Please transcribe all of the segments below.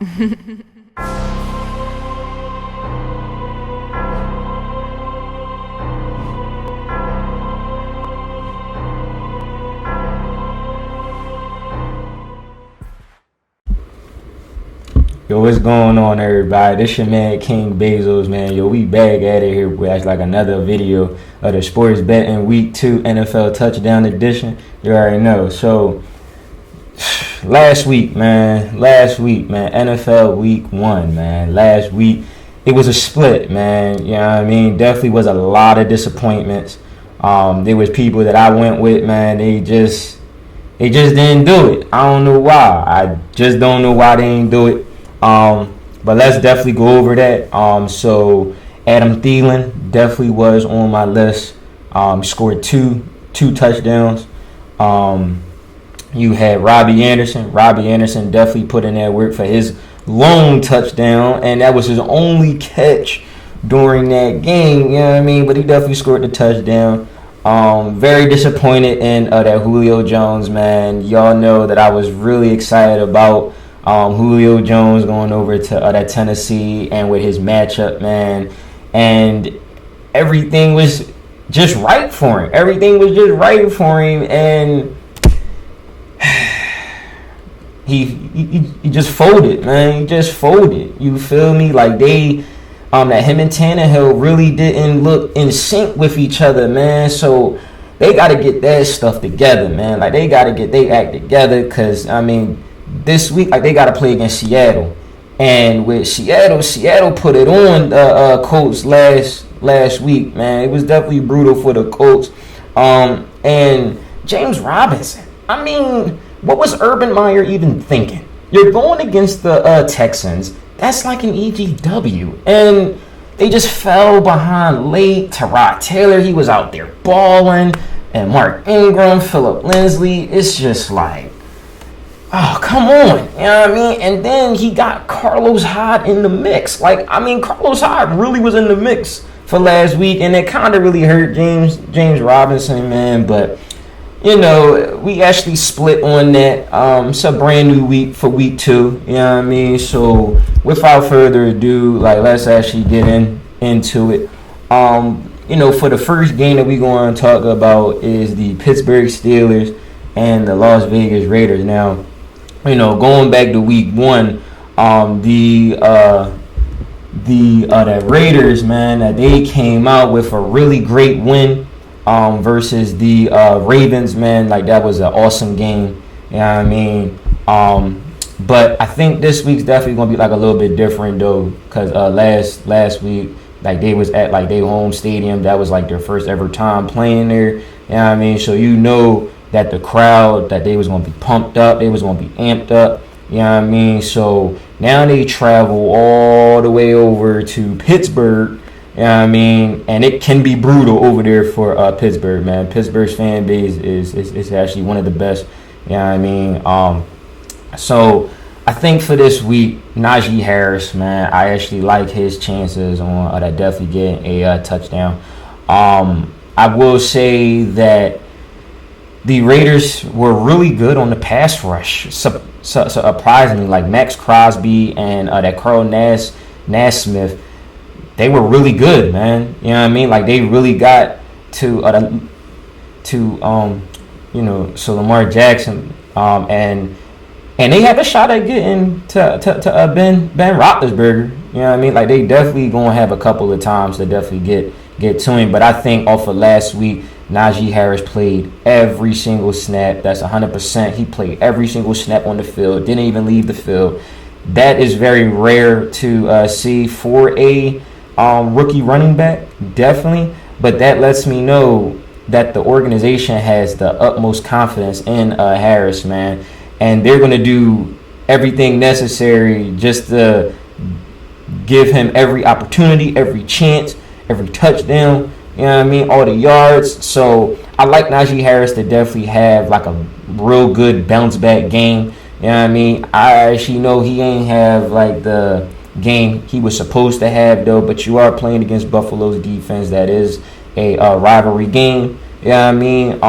Yo, what's going on, everybody? This your man King Bezos, man. Yo, we back at it here with like another video of the sports betting week 2 NFL touchdown edition. You already know. So last week, man, NFL week 1, man. Last week it was a split, man. You know what I mean? Definitely was a lot of disappointments. There was people that I went with, man. They just didn't do it. I don't know why. I just don't know why they didn't do it. But let's definitely go over that. So Adam Thielen definitely was on my list. Scored two touchdowns. You had Robbie Anderson. Robbie Anderson definitely put in that work for his lone touchdown, and that was his only catch during that game. You know what I mean? But he definitely scored the touchdown. Very disappointed in that Julio Jones, man. Y'all know that I was really excited about Julio Jones going over to that Tennessee and with his matchup, man. And everything was just right for him. And he just folded, man. He just folded. You feel me? Like that him and Tannehill really didn't look in sync with each other, man. So they got to get that stuff together, man. Like they got to get their act together, because I mean, this week, like, they got to play against Seattle, and with Seattle put it on the Colts last week, man. It was definitely brutal for the Colts. And James Robinson, I mean, what was Urban Meyer even thinking? You're going against the Texans. That's like an EGW, and they just fell behind late. Tyrod Taylor, he was out there balling, and Mark Ingram, Phillip Lindsay. It's just like, oh, come on. You know what I mean? And then he got Carlos Hyde in the mix. Like, I mean, Carlos Hyde really was in the mix for last week, and it kind of really hurt James Robinson, man. But, you know, we actually split on that. It's a brand new week for week 2. You know what I mean? So, without further ado, like, let's actually get into it. You know, for the first game that we're going to talk about is the Pittsburgh Steelers and the Las Vegas Raiders. Now, you know, going back to week 1, the Raiders, man, they came out with a really great win versus the Ravens, man. Like, that was an awesome game. You know what I mean? But I think this week's definitely gonna be like a little bit different though, because last week, like, they was at like their home stadium. That was like their first ever time playing there. You know what I mean? So you know that the crowd, that they was going to be pumped up, they was going to be amped up, you know what I mean? So now they travel all the way over to Pittsburgh, you know what I mean? And it can be brutal over there for Pittsburgh, man. Pittsburgh's fan base is actually one of the best, you know what I mean? So I think for this week, Najee Harris, man, I actually like his chances on that definitely getting a touchdown. I will say that the Raiders were really good on the pass rush. Surprisingly, like Max Crosby and that Carl Naismith, they were really good, man. You know what I mean? Like, they really got to you know, so Lamar Jackson, and they had a shot at getting to Ben Roethlisberger. You know what I mean? Like, they definitely gonna have a couple of times to definitely get to him. But I think off of last week, Najee Harris played every single snap. That's 100%. He played every single snap on the field. Didn't even leave the field. That is very rare to see for a rookie running back, definitely. But that lets me know that the organization has the utmost confidence in Harris, man. And they're going to do everything necessary just to give him every opportunity, every chance, every touchdown. You know what I mean? All the yards. So I like Najee Harris to definitely have like a real good bounce back game. You know what I mean? I actually know he ain't have like the game he was supposed to have though, but you are playing against Buffalo's defense. That is a rivalry game. You know what I mean?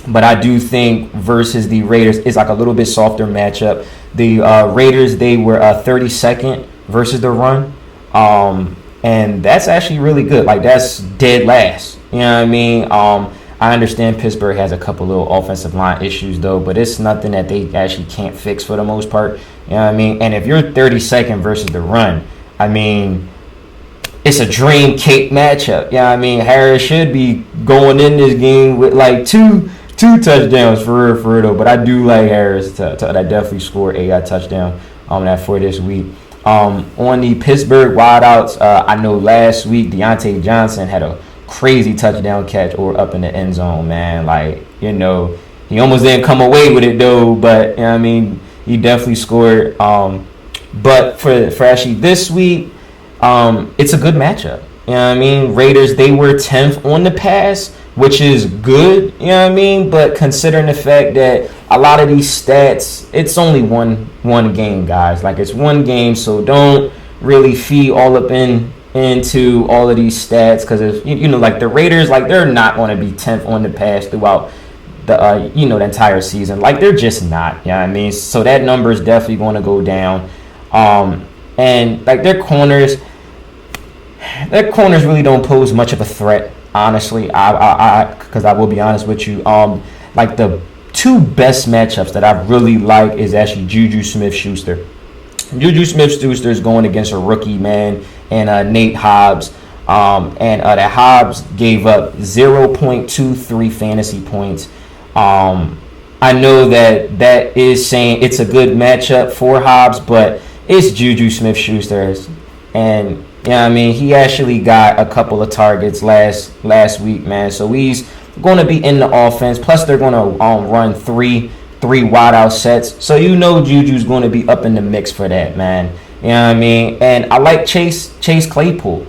But I do think versus the Raiders, it's like a little bit softer matchup. The Raiders, they were 32nd versus the run. And that's actually really good. Like, that's dead last. You know what I mean? I understand Pittsburgh has a couple little offensive line issues, though, but it's nothing that they actually can't fix for the most part. You know what I mean? And if you're 32nd versus the run, I mean, it's a dream cake matchup. You know what I mean? Harris should be going in this game with, like, two touchdowns for real, though. But I do like Harris to definitely score a touchdown that for this week. On the Pittsburgh wideouts, I know last week Deontay Johnson had a crazy touchdown catch or up in the end zone, man. Like, you know, he almost didn't come away with it, though. But, you know what I mean, he definitely scored. But for actually this week, it's a good matchup. You know what I mean? Raiders, they were 10th on the pass, which is good, you know what I mean? But considering the fact that a lot of these stats, it's only one game, guys. Like, it's one game, so don't really feed all up into all of these stats, because, you know, like the Raiders, like, they're not going to be 10th on the pass throughout the you know, the entire season. Like, they're just not, you know what I mean? So that number is definitely going to go down. And like their corners really don't pose much of a threat, honestly. Because I will be honest with you, like the two best matchups that I really like is actually Juju Smith-Schuster. Juju Smith-Schuster is going against a rookie, man, and Nate Hobbs. And that Hobbs gave up 0.23 fantasy points. I know that is saying it's a good matchup for Hobbs, but it's Juju Smith-Schuster. And, you know what I mean, he actually got a couple of targets last week, man. So he's going to be in the offense. Plus, they're going to run three wide-out sets. So you know Juju's going to be up in the mix for that, man. You know what I mean? And I like Chase Claypool.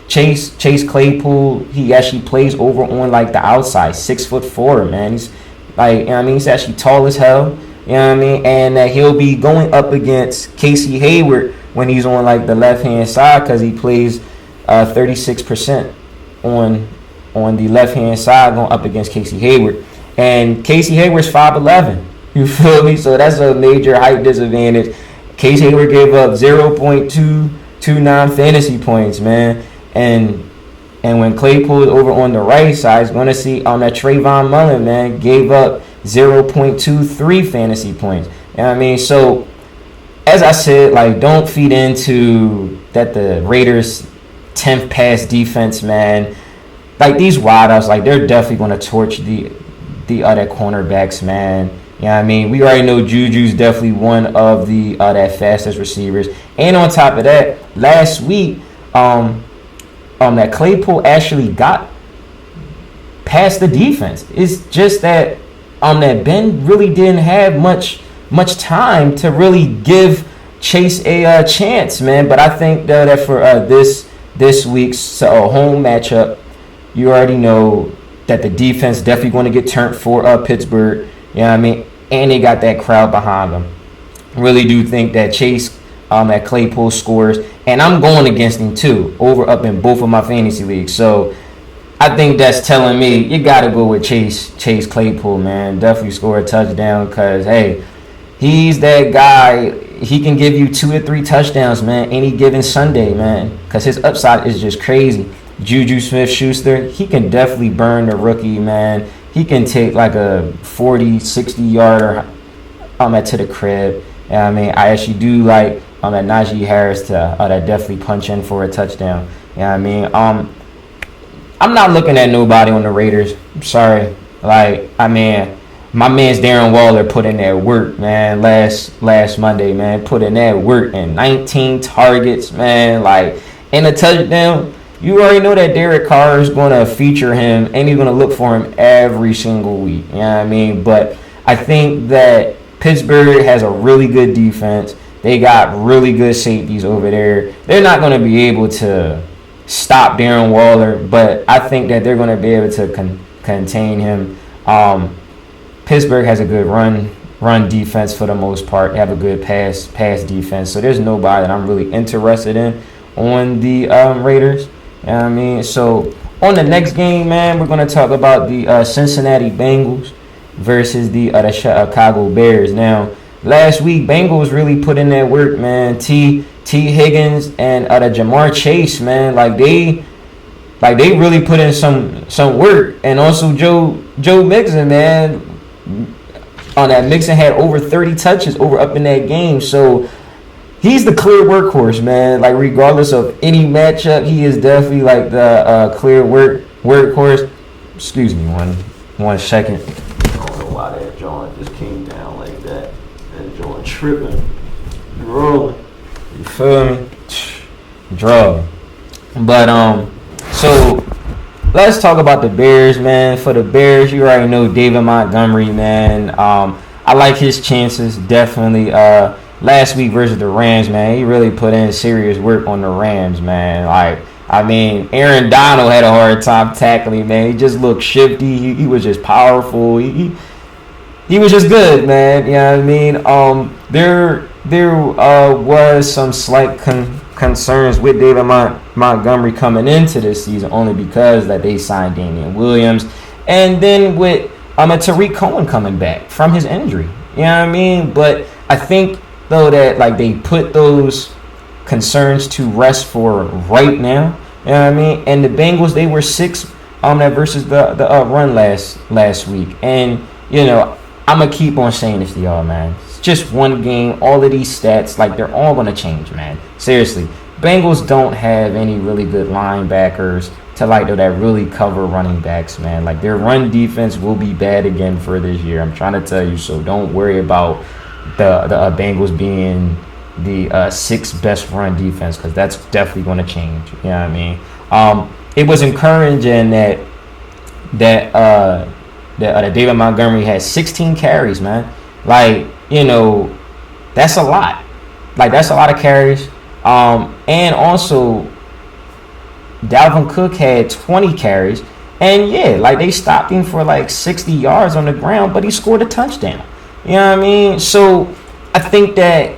Chase Claypool, he actually plays over on, like, the outside, 6'4", man. He's, like, you know what I mean? He's actually tall as hell. You know what I mean? And he'll be going up against Casey Hayward when he's on, like, the left-hand side, because he plays 36% on the left-hand side going up against Casey Hayward. And Casey Hayward's 5'11". You feel me? So that's a major height disadvantage. Casey Hayward gave up 0.229 fantasy points, man. And when Claypool is over on the right side, he's going to see that Trayvon Mullen, man, gave up 0.23 fantasy points. You know what I mean? So, as I said, like, don't feed into that the Raiders' 10th pass defense, man. Like, these wideouts, like, they're definitely going to torch the other cornerbacks, man. You know what I mean? We already know Juju's definitely one of the that fastest receivers. And on top of that, last week, that Claypool actually got past the defense. It's just that that Ben really didn't have much time to really give Chase a chance, man. But I think that for this week's home matchup, you already know that the defense definitely going to get turned for Pittsburgh. You know what I mean? And they got that crowd behind them. Really do think that Chase at Claypool scores, and I'm going against him too, up in both of my fantasy leagues. So I think that's telling me you got to go with Chase Claypool, man. Definitely score a touchdown, because, hey, he's that guy. He can give you 2 or 3 touchdowns, man, any given Sunday, man, because his upside is just crazy. Juju Smith-Schuster, he can definitely burn the rookie, man. He can take like a 40, 60-yarder to the crib. I mean, I actually do like at Najee Harris to that definitely punch in for a touchdown. You know what I mean? I'm not looking at nobody on the Raiders. I'm sorry. Like, I mean, my man's Darren Waller put in that work, man, last Monday, man. Put in that work and 19 targets, man. Like, and a touchdown. You already know that Derek Carr is going to feature him, and he's going to look for him every single week. You know what I mean? But I think that Pittsburgh has a really good defense. They got really good safeties over there. They're not going to be able to stop Darren Waller, but I think that they're going to be able to contain him. Pittsburgh has a good run defense for the most part. They have a good pass defense. So there's nobody that I'm really interested in on the Raiders. You know what I mean? So on the next game, man, we're going to talk about the Cincinnati Bengals versus the Chicago Bears. Now, last week, Bengals really put in that work, man. T Higgins and the Jamar Chase, man, like they really put in some work. And also Joe Mixon, man, on that Mixon had over 30 touches up in that game. So he's the clear workhorse, man. Like regardless of any matchup, he is definitely like the clear workhorse. Excuse me, one second. I don't know why that joint just came down like that. That joint tripping, rolling. You feel me? Draw. But so let's talk about the Bears, man. For the Bears, you already know David Montgomery, man. I like his chances definitely. Last week versus the Rams, man, he really put in serious work on the Rams, man. Like, I mean, Aaron Donald had a hard time tackling, man. He just looked shifty. He was just powerful. He was just good, man. You know what I mean? There was some slight concerns with David Montgomery coming into this season, only because that they signed Damian Williams, and then with Tariq Cohen coming back from his injury. You know what I mean? But I think though that like they put those concerns to rest for right now. You know what I mean? And the Bengals, they were 6 that versus the run last week. And you know, I'm gonna keep on saying this to y'all, man. It's just one game. All of these stats, like they're all gonna change, man. Seriously, Bengals don't have any really good linebackers to like that really cover running backs, man. Like their run defense will be bad again for this year. I'm trying to tell you, so don't worry about the Bengals being the 6th best run defense, because that's definitely going to change. You know what I mean? It was encouraging that David Montgomery had 16 carries, man. Like, you know, that's a lot. Like that's a lot of carries. And also Dalvin Cook had 20 carries, and yeah, like they stopped him for like 60 yards on the ground, but he scored a touchdown. You know what I mean? So I think that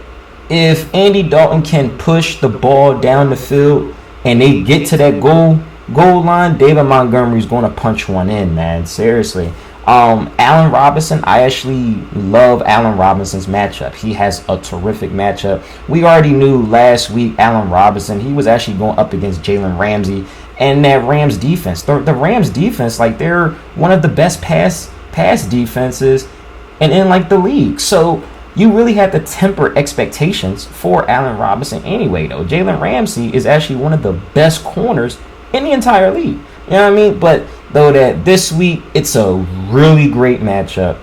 if Andy Dalton can push the ball down the field and they get to that goal line, David Montgomery's going to punch one in, man. Seriously. Allen Robinson, I actually love Allen Robinson's matchup. He has a terrific matchup. We already knew last week Allen Robinson, he was actually going up against Jalen Ramsey and that Rams defense. The Rams defense, like they're one of the best pass defenses and in like the league. So you really have to temper expectations for Allen Robinson anyway, though. Jalen Ramsey is actually one of the best corners in the entire league. You know what I mean? But though that this week, it's a really great matchup.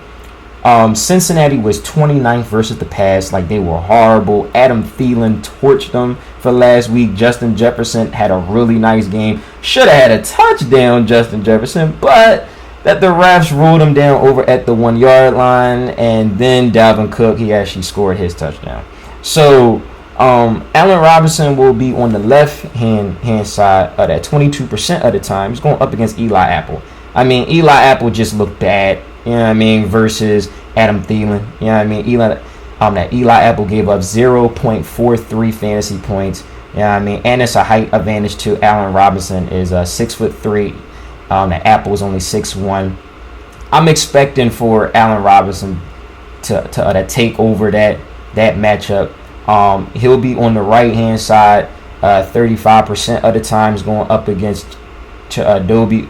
Cincinnati was 29th versus the pass. Like, they were horrible. Adam Thielen torched them for last week. Justin Jefferson had a really nice game. Should have had a touchdown, Justin Jefferson, but that the refs ruled him down over at the 1 yard line. And then Dalvin Cook, he actually scored his touchdown. So Allen Robinson will be on the left-hand side at 22% of the time. He's going up against Eli Apple. I mean, Eli Apple just looked bad, you know what I mean, versus Adam Thielen. You know what I mean? Eli Apple gave up 0.43 fantasy points. You know what I mean? And it's a height advantage to Allen Robinson is 6'3". That Apple is only 6'1". I'm expecting for Allen Robinson to take over that matchup. He'll be on the right hand side 35% of the times going up against Adobe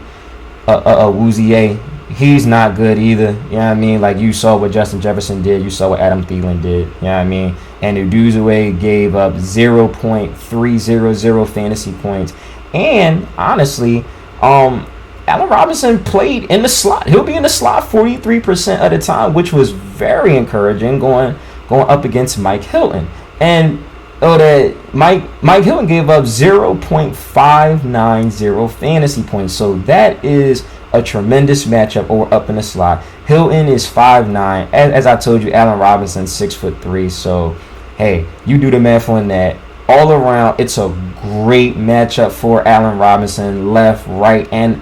Awuzie. He's not good either. You know what I mean? Like you saw what Justin Jefferson did, you saw what Adam Thielen did. You know what I mean? And Awuzie gave up 0.300 fantasy points. And honestly, Allen Robinson played in the slot. He'll be in the slot 43% of the time, which was very encouraging going up against Mike Hilton. And that Mike Hilton gave up 0.590 fantasy points. So that is a tremendous matchup over up in the slot. Hilton is 5'9". As I told you, Allen Robinson 6'3". So hey, you do the math on that. All around, it's a great matchup for Allen Robinson, left, right, and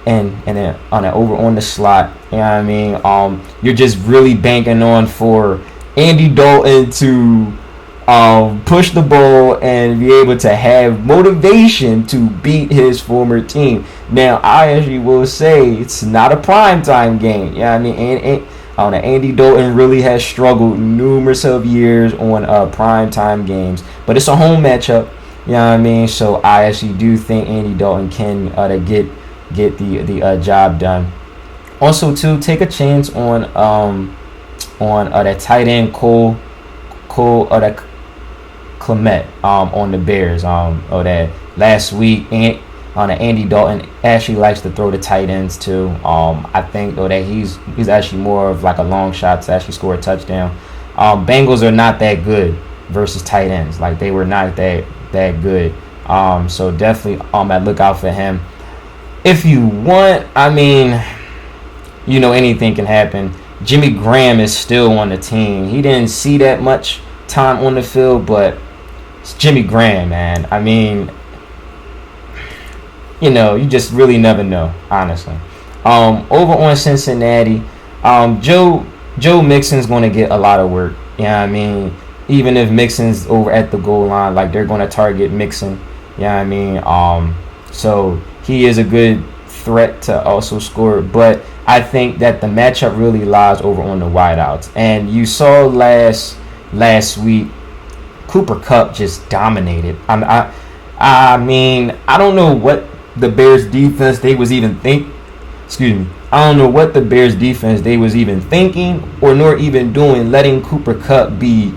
then on the slot. You know what I mean? You're just really banking on for Andy Dalton to push the ball and be able to have motivation to beat his former team. Now, I actually will say it's not a primetime game. You know what I mean? And That Andy Dalton really has struggled numerous of years on prime time games, but it's a home matchup. You know what I mean? So I actually do think Andy Dalton can get the job done. Also, too, take a chance on that tight end Cole that Clement on the Bears. That last week Andy Dalton actually likes to throw the tight ends too. I think though that he's actually more of like a long shot to actually score a touchdown. Bengals are not that good versus tight ends. Like they were not that good. So definitely I look out for him. If you want, I mean, anything can happen. Jimmy Graham is still on the team. He didn't see that much time on the field, but it's Jimmy Graham, man. I mean, you just really never know, honestly. Over on Cincinnati, Joe Mixon's going to get a lot of work. You know what I mean? Even if Mixon's over at the goal line, like they're going to target Mixon. You know what I mean? So he is a good threat to also score, but I think that the matchup really lies over on the wideouts. And you saw last week, Cooper Kupp just dominated. I mean, I don't know what the Bears defense they was even I don't know what the Bears defense they was even thinking or nor even doing, letting Cooper Kupp be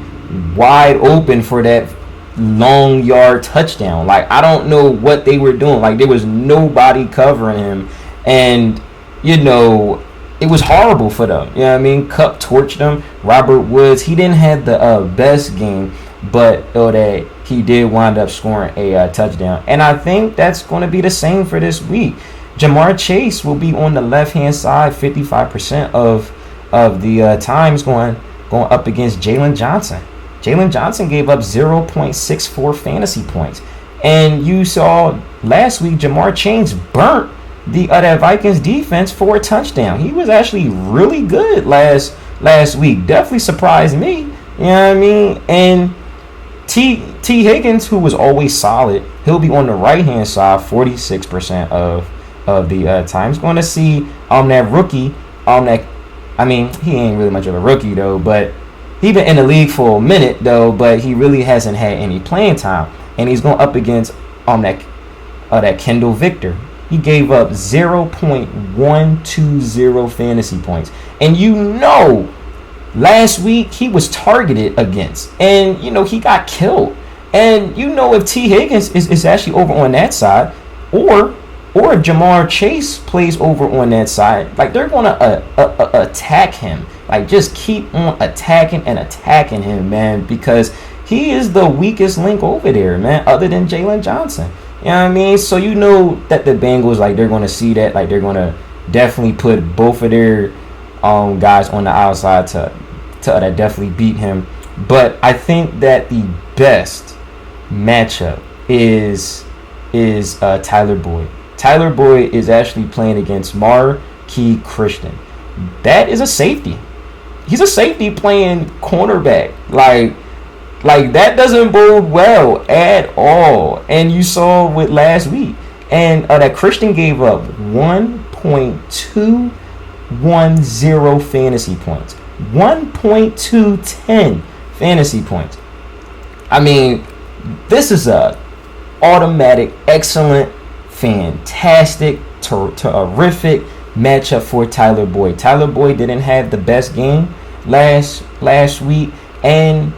wide open for that long yard touchdown. Like, I don't know what they were doing. Like, there was nobody covering him, and it was horrible for them. You know what I mean? Kupp torched them. Robert Woods, he didn't have the best game, but that he did wind up scoring a touchdown. And I think that's going to be the same for this week. Jamar Chase will be on the left-hand side 55% of the times going up against Jalen Johnson. Jalen Johnson gave up 0.64 fantasy points. And you saw last week Jamar Chase burnt that Vikings defense for a touchdown. He was actually really good last week. Definitely surprised me. You know what I mean? And T. Higgins, who was always solid, he'll be on the right-hand side 46% of the times. Going to see that rookie, he ain't really much of a rookie though, but he been in the league for a minute though, but he really hasn't had any playing time. And he's going up against that Kendall Victor. He gave up 0.120 fantasy points. And last week he was targeted against, and he got killed. And if T. Higgins is actually over on that side, or if Jamar Chase plays over on that side, like they're gonna attack him. Like just keep on attacking him, man, because he is the weakest link over there, man, other than Jalen Johnson. You know what I mean? So that the Bengals, like, they're gonna see that, like they're gonna definitely put both of their guys on the outside to definitely beat him. But I think that the best matchup is Tyler Boyd. Tyler Boyd is actually playing against Marquise Christian. That is a safety. He's a safety playing cornerback. Like that doesn't bode well at all. And you saw with last week. And that Christian gave up 1.210 fantasy points. 1.210 fantasy points. I mean, this is a automatic, excellent, fantastic, terrific matchup for Tyler Boyd. Tyler Boyd didn't have the best game last week, and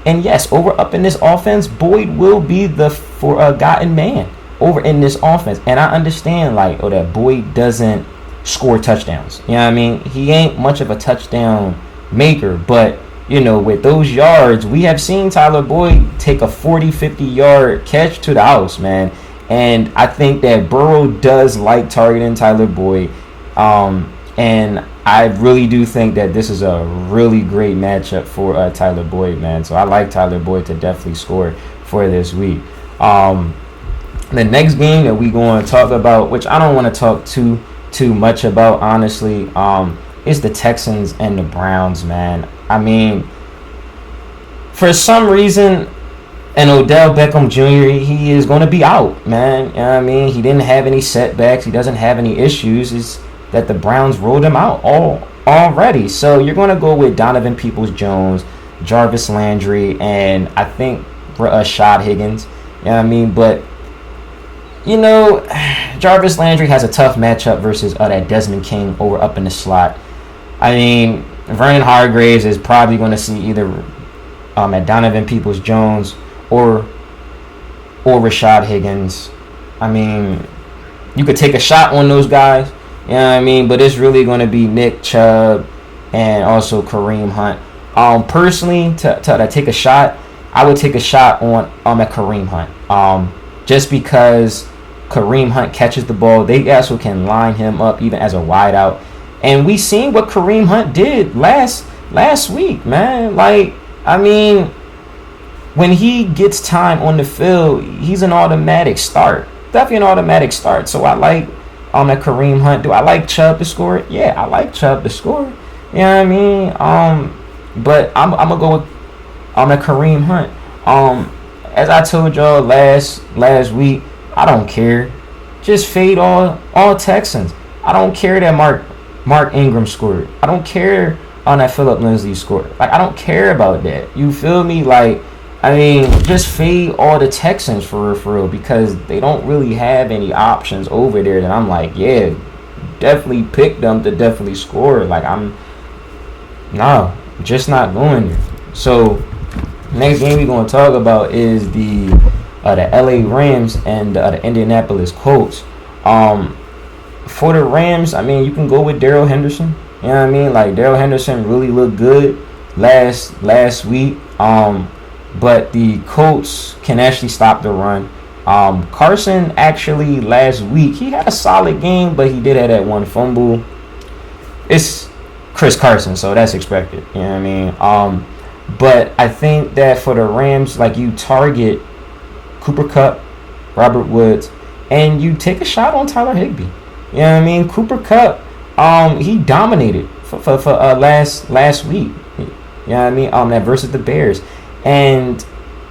yes, up in this offense, Boyd will be the forgotten man over in this offense. And I understand that Boyd doesn't score touchdowns. You know what I mean? He ain't much of a touchdown maker, but with those yards, we have seen Tyler Boyd take a 40-50 yard catch to the house, man. And I think that Burrow does like targeting Tyler Boyd. And I really do think that this is a really great matchup for Tyler Boyd, man. So I like Tyler Boyd to definitely score for this week. The next game that we're going to talk about, which I don't want to talk too much about, honestly, is the Texans and the Browns, man. I mean, for some reason, and Odell Beckham Jr., he is going to be out, man. You know what I mean? He didn't have any setbacks. He doesn't have any issues. It's that the Browns rolled him out already. So you're going to go with Donovan Peoples-Jones, Jarvis Landry, and I think Rashad Higgins. You know what I mean? But, you know, Jarvis Landry has a tough matchup versus that Desmond King over up in the slot. I mean, Vernon Hargreaves is probably going to see either at Donovan Peoples-Jones or Rashad Higgins. I mean, you could take a shot on those guys. You know what I mean? But it's really going to be Nick Chubb and also Kareem Hunt. Personally, to take a shot, I would take a shot on at Kareem Hunt. Just because Kareem Hunt catches the ball, they also can line him up even as a wideout. And we seen what Kareem Hunt did last week, man. Like, I mean, when he gets time on the field, he's an automatic start. Definitely an automatic start. So I like at Kareem Hunt. Do I like Chubb to score? Yeah, I like Chubb to score. You know what I mean? But I'm gonna go with at Kareem Hunt. As I told y'all last week, I don't care. Just fade all Texans. I don't care that Mark Ingram scored. I don't care that Phillip Lindsay scored. Like, I don't care about that. You feel me? Like, I mean, just fade all the Texans for real, because they don't really have any options over there that I'm like, yeah, definitely pick them to definitely score. Like, just not going there. So, next game we're going to talk about is the LA Rams and the Indianapolis Colts. For the Rams, I mean, you can go with Darrell Henderson. You know what I mean? Like, Darrell Henderson really looked good last week. But the Colts can actually stop the run. Carson actually last week, he had a solid game, but he did have that one fumble. It's Chris Carson, so that's expected. You know what I mean? But I think that for the Rams, like, you target Cooper Kupp, Robert Woods, and you take a shot on Tyler Higbee. You know what I mean? Cooper Kupp, he dominated for last week. You know what I mean? That versus the Bears. And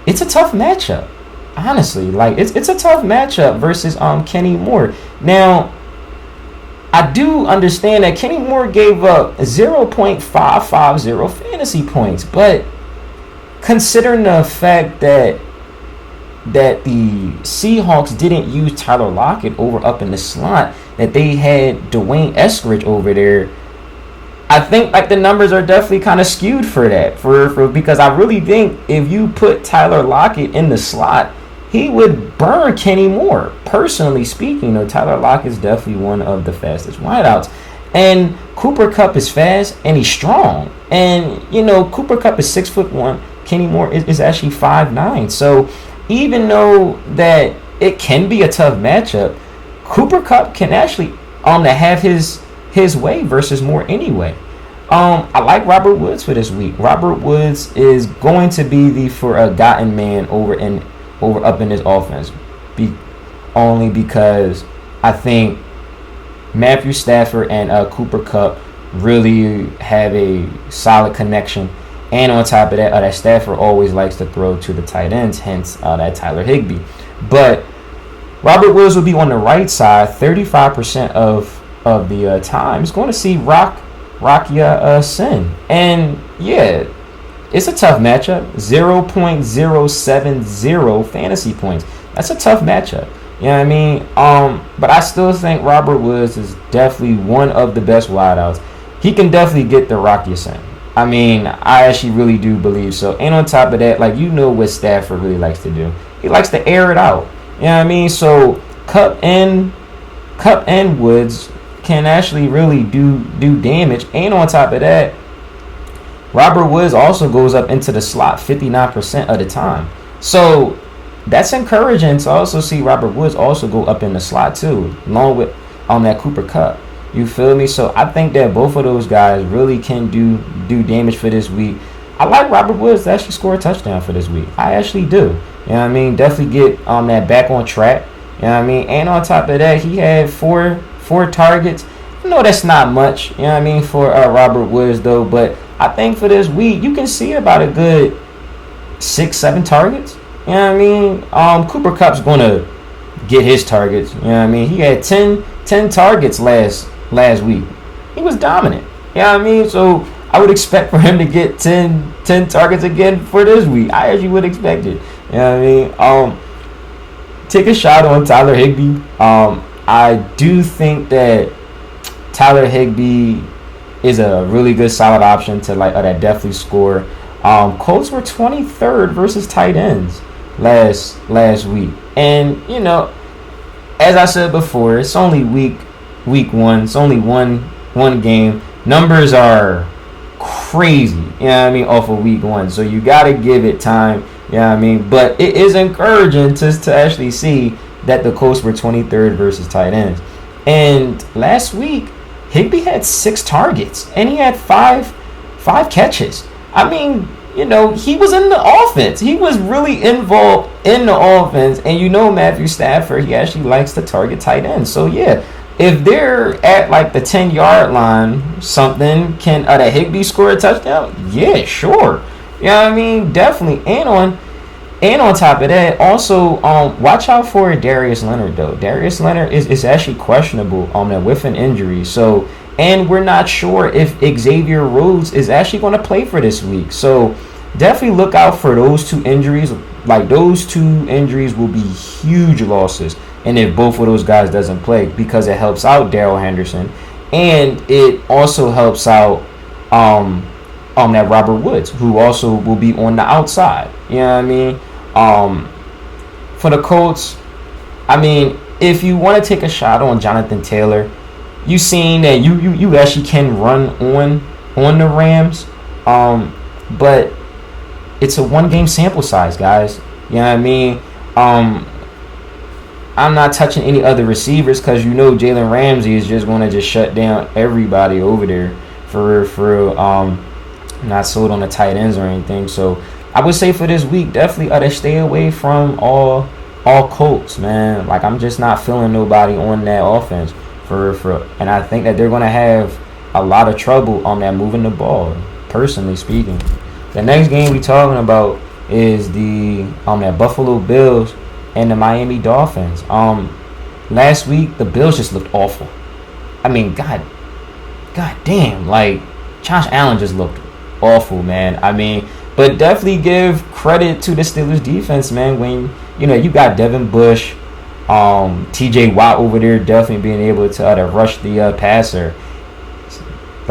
it's a tough matchup, honestly. Like, it's a tough matchup versus Kenny Moore. Now, I do understand that Kenny Moore gave up 0.550 fantasy points, but considering the fact that the Seahawks didn't use Tyler Lockett over up in the slot, that they had Dwayne Eskridge over there, I think like the numbers are definitely kind of skewed for that. For because I really think if you put Tyler Lockett in the slot, he would burn Kenny Moore. Personally speaking, Tyler Lockett is definitely one of the fastest wideouts. And Cooper Kupp is fast and he's strong. And Cooper Kupp is 6'1". Kenny Moore is actually 5'9". So even though that it can be a tough matchup, Cooper Kupp can actually have his way versus Moore anyway. I like Robert Woods for this week. Robert Woods is going to be the forgotten man over up in this offense, only because I think Matthew Stafford and Cooper Kupp really have a solid connection. And on top of that, that Stafford always likes to throw to the tight ends, hence that Tyler Higbee. But Robert Woods will be on the right side 35% of the time. He's going to see Rokia Sin. And yeah, it's a tough matchup. 0.070 fantasy points. That's a tough matchup. You know what I mean? But I still think Robert Woods is definitely one of the best wideouts. He can definitely get the Rokia Sin. I mean, I actually really do believe so. And on top of that, like, what Stafford really likes to do. He likes to air it out. You know what I mean? So Kupp and Woods can actually really do damage. And on top of that, Robert Woods also goes up into the slot 59% of the time. So that's encouraging to also see Robert Woods also go up in the slot too, along with that Cooper Kupp. You feel me? So I think that both of those guys really can do damage for this week. I like Robert Woods to actually score a touchdown for this week. I actually do. You know what I mean? Definitely get that back on track. You know what I mean? And on top of that, he had four targets. I know that's not much, you know what I mean, for Robert Woods though. But I think for this week, you can see about a good 6-7 targets. You know what I mean? Cooper Kupp's going to get his targets. You know what I mean? He had 10 targets last week. He was dominant. You know what I mean? So I would expect for him to get 10 targets again for this week. I actually would expect it. You know what I mean? Take a shot on Tyler Higbee. I do think that Tyler Higbee is a really good solid option to that definitely score. Colts were 23rd versus tight ends last week, and as I said before, it's only week one. It's only one game. Numbers are crazy, off of week one. So you got to give it time, But it is encouraging to actually see that the Colts were 23rd versus tight ends. And last week, Higbee had 6 targets, and he had five catches. He was in the offense. He was really involved in the offense. And Matthew Stafford, he actually likes to target tight ends. So, yeah, if they're at the 10-yard line, can that Higbee score a touchdown? Yeah, sure. Definitely. And on top of that, also watch out for Darius Leonard though. Darius Leonard is actually questionable with an injury. So, and we're not sure if Xavier Rhodes is actually going to play for this week. So definitely look out for those 2 injuries. Those 2 injuries will be huge losses. And if both of those guys doesn't play, because it helps out Darrell Henderson, and it also helps out that Robert Woods, who also will be on the outside. You know what I mean? For the Colts, if you want to take a shot on Jonathan Taylor, you seen that you actually can run on the Rams, but it's a 1-game sample size, guys. You know what I mean? I'm not touching any other receivers because Jalen Ramsey is just going to shut down everybody over there for not sold on the tight ends or anything. So I would say for this week, definitely stay away from all Colts, man. I'm just not feeling nobody on that offense and I think that they're going to have a lot of trouble on that moving the ball, personally speaking. The next game we talking about is the that Buffalo Bills and the Miami Dolphins. Last week the Bills just looked awful. God damn, Josh Allen just looked awful, man. But definitely give credit to the Steelers defense, man. When you got Devin Bush, TJ Watt over there, definitely being able to rush the passer.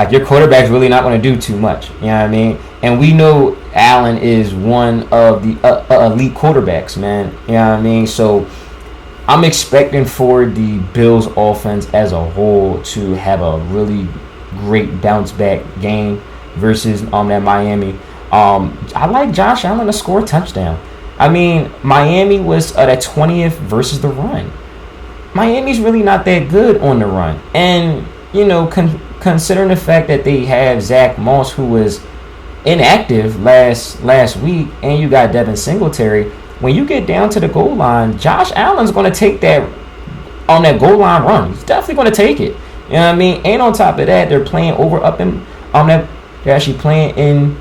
Your quarterback's really not going to do too much. You know what I mean? And we know Allen is one of the elite quarterbacks, man. You know what I mean? So I'm expecting for the Bills offense as a whole to have a really great bounce back game versus that Miami. I like Josh Allen to score a touchdown. Miami was at 20th versus the run. Miami's really not that good on the run. And, considering the fact that they have Zach Moss, who was inactive last week, and you got Devin Singletary, when you get down to the goal line, Josh Allen's going to take that on that goal line run. He's definitely going to take it. You know what I mean? And on top of that, they're playing they're actually playing in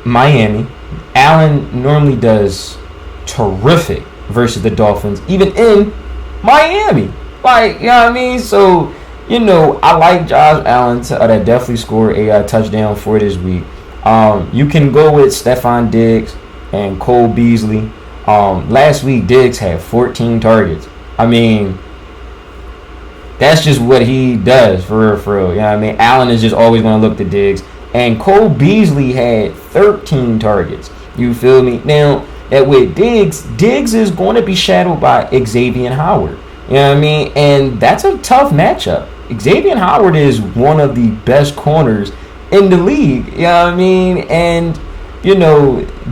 Miami. Allen normally does terrific versus the Dolphins, even in Miami. You know what I mean? So, I like Josh Allen to definitely score a touchdown for this week. You can go with Stephon Diggs and Cole Beasley. Last week, Diggs had 14 targets. That's just what he does for real. You know what I mean? Allen is just always going to look to Diggs. And Cole Beasley had 13 targets. You feel me? Now, that with Diggs is going to be shadowed by Xavier Howard. You know what I mean? And that's a tough matchup. Xavier Howard is one of the best corners in the league. You know what I mean? And,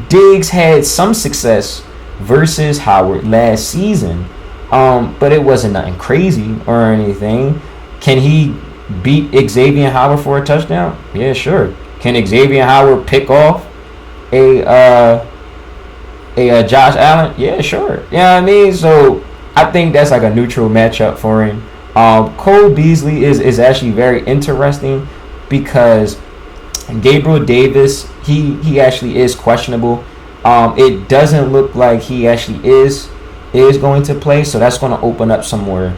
Diggs had some success versus Howard last season. But it wasn't nothing crazy or anything. Can he beat Xavier Howard for a touchdown? Yeah, sure. Can Xavier Howard pick off a Josh Allen? Yeah, sure. You know what I mean? So I think that's a neutral matchup for him. Cole Beasley is actually very interesting because Gabriel Davis, he actually is questionable. It doesn't look like he actually is going to play, so that's going to open up some more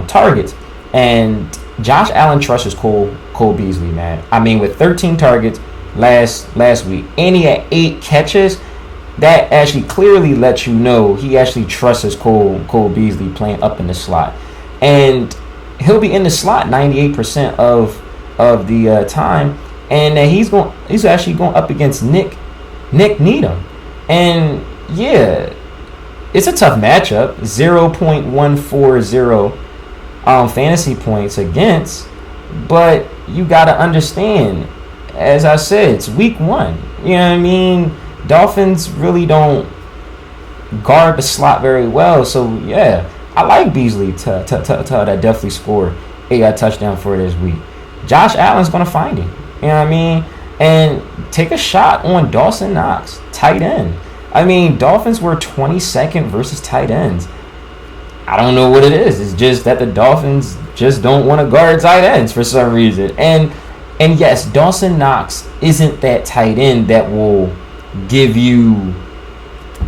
targets. And Josh Allen trusts Cole Beasley, man. I mean, with 13 targets last week, and he had 8 catches, that actually clearly lets you know he actually trusts Cole Beasley playing up in the slot. And he'll be in the slot 98% of the time. And he's actually going up against Nick Needham. And yeah, it's a tough matchup. 0.140 fantasy points against, but you got to understand, as I said, it's week 1. You know what I mean? Dolphins really don't guard the slot very well. So yeah, I like Beasley to definitely score a touchdown for this week. Josh Allen's gonna find him. You know what I mean? And take a shot on Dawson Knox, tight end. I mean, Dolphins were 22nd versus tight ends. I don't know what it is. It's just that the Dolphins just don't want to guard tight ends for some reason. And yes, Dawson Knox isn't that tight end that will give you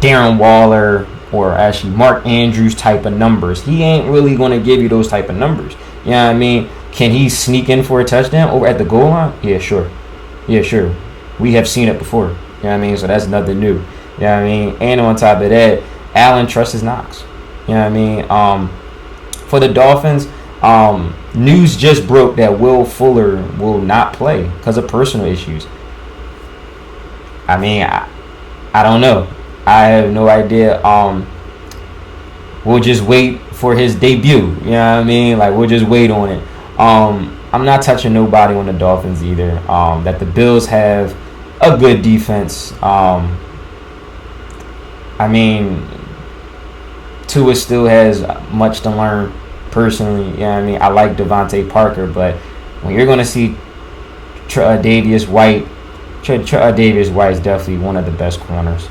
Darren Waller or actually Mark Andrews type of numbers. He ain't really going to give you those type of numbers. You know what I mean? Can he sneak in for a touchdown over at the goal line? Yeah, sure. We have seen it before. You know what I mean? So that's nothing new. You know what I mean? And on top of that, Allen trusts Knox. You know what I mean? For the Dolphins, news just broke that Will Fuller will not play because of personal issues. I mean, I don't know. I have no idea. We'll just wait for his debut. You know what I mean? Like, we'll just wait on it. I'm not touching nobody on the Dolphins either. That the Bills have a good defense. I mean, Tua still has much to learn personally. You know what I mean? I like Devontae Parker, but when you're going to see Davis White is definitely one of the best corners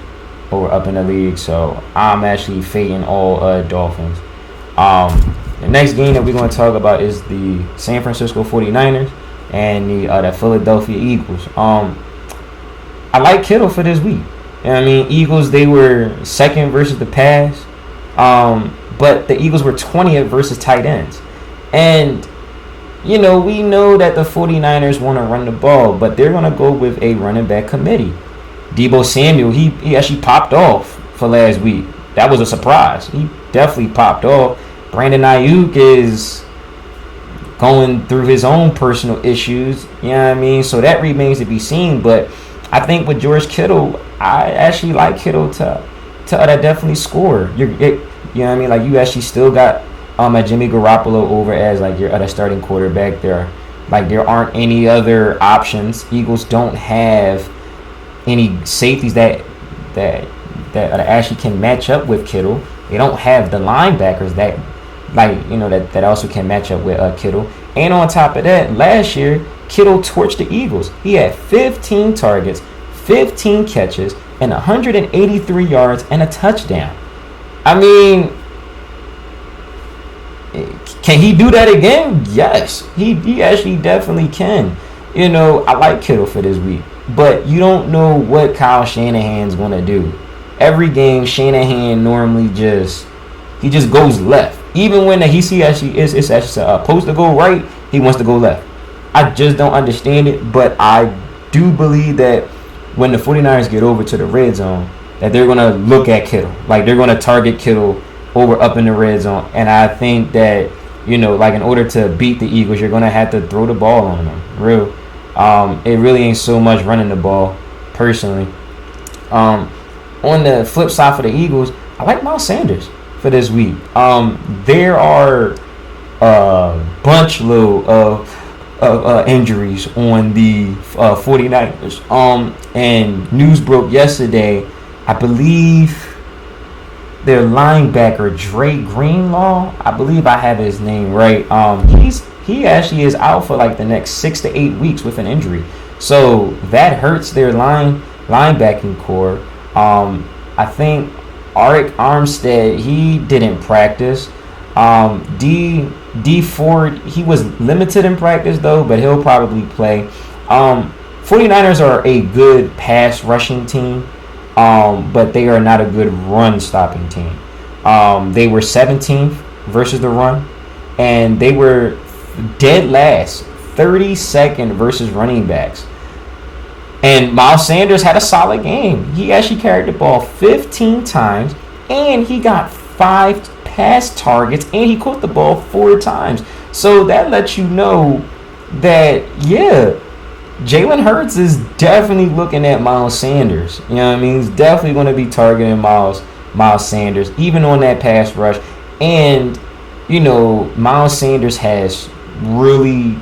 up in the league. So I'm actually fading all Dolphins. The next game that we're going to talk about is the San Francisco 49ers and the Philadelphia Eagles. I like Kittle for this week. You know what I mean? Eagles, they were second versus the pass. But the Eagles were 20th versus tight ends. And, you know, we know that the 49ers want to run the ball, but they're going to go with a running back committee. Deebo Samuel, he actually popped off for last week. That was a surprise. He definitely popped off. Brandon Ayuk is going through his own personal issues. You know what I mean? So that remains to be seen. But I think with George Kittle, I actually like Kittle to definitely score. You know what I mean? Like, you actually still got Jimmy Garoppolo over as like your other starting quarterback there. Like, there aren't any other options. Eagles don't have any safeties that actually can match up with Kittle. They don't have the linebackers that, like, you know, that also can match up with Kittle. And on top of that, last year Kittle torched the Eagles. He had 15 targets, 15 catches, and 183 yards and a touchdown. I mean, can he do that again? Yes, he actually definitely can. You know, I like Kittle for this week, but you don't know what Kyle Shanahan's going to do. Every game, Shanahan normally just goes left. Even when it's actually supposed to go right, he wants to go left. I just don't understand it, but I do believe that when the 49ers get over to the red zone, that they're going to look at Kittle. Like, they're going to target Kittle up in the red zone. And I think that, you know, like, in order to beat the Eagles, you're going to have to throw the ball on them. It really ain't so much running the ball, personally. On the flip side for the Eagles, I like Miles Sanders for this week. There are a bunch load of injuries on the 49ers. And news broke yesterday, I believe their linebacker Dre Greenlaw, I believe I have his name right. He actually is out for like the next 6 to 8 weeks with an injury. So that hurts their linebacking core. I think Arik Armstead, he didn't practice. D Ford, he was limited in practice though, but he'll probably play. 49ers are a good pass rushing team, but they are not a good run stopping team. They were 17th versus the run, and they were dead last, 32nd versus running backs. And Miles Sanders had a solid game. He actually carried the ball 15 times, and he got 5 pass targets, and he caught the ball 4 times. So that lets you know that, yeah, Jalen Hurts is definitely looking at Miles Sanders. You know what I mean? He's definitely going to be targeting Miles Sanders, even on that pass rush. And, you know, Miles Sanders has really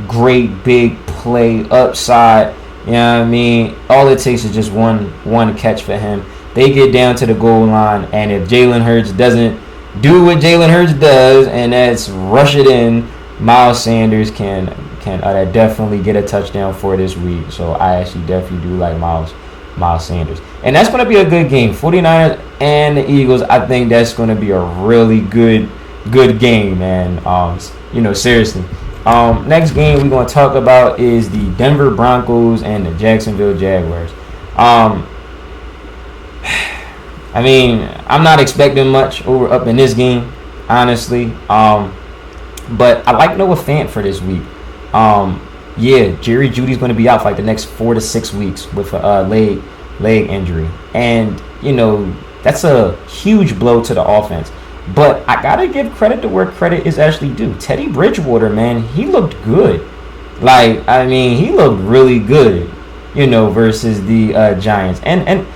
great big play upside. You know what I mean? All it takes is just one catch for him. They get down to the goal line, and if Jalen Hurts doesn't do what Jalen Hurts does, and that's rush it in, Miles Sanders can definitely get a touchdown for this week. So I actually definitely do like Miles Sanders. And that's going to be a good game. 49ers and the Eagles, I think that's going to be a really good game, man. You know, seriously. Next game we're going to talk about is the Denver Broncos and the Jacksonville Jaguars. I mean, I'm not expecting much up in this game, honestly. But I like Noah Fant for this week. Yeah, Jerry Jeudy's going to be out for like the next 4 to 6 weeks with a leg injury. And, you know, that's a huge blow to the offense. But I got to give credit to where credit is actually due. Teddy Bridgewater, man, he looked good. Like, I mean, he looked really good, you know, versus the Giants. And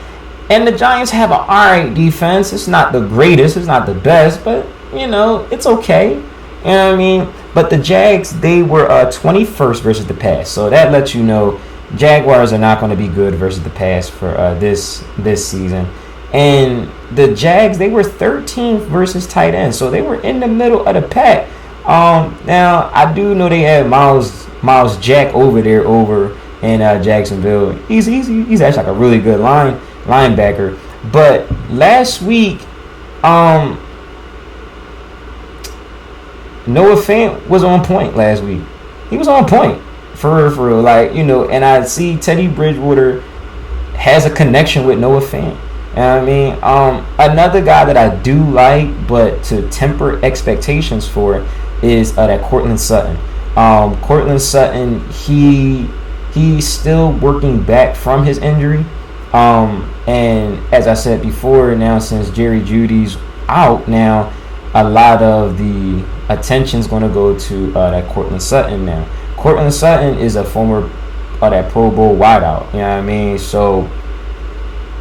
the Giants have an alright defense. It's not the greatest. It's not the best. But, you know, it's okay. You know what I mean? But the Jags, they were 21st versus the pass. So that lets you know Jaguars are not going to be good versus the pass for this season. And the Jags, they were 13th versus tight end. So they were in the middle of the pack. Now, I do know they had Miles Jack over there over in Jacksonville. He's actually like a really good linebacker. But last week, Noah Fant was on point last week. He was on point for real. Like, you know, and I see Teddy Bridgewater has a connection with Noah Fant. You know what I mean? Another guy that I do like, but to temper expectations for, is that Courtland Sutton. Courtland Sutton, he's still working back from his injury. And as I said before, now since Jerry Jeudy's out now, a lot of the attention's going to go to that Courtland Sutton now. Courtland Sutton is a former that Pro Bowl wideout. You know what I mean? So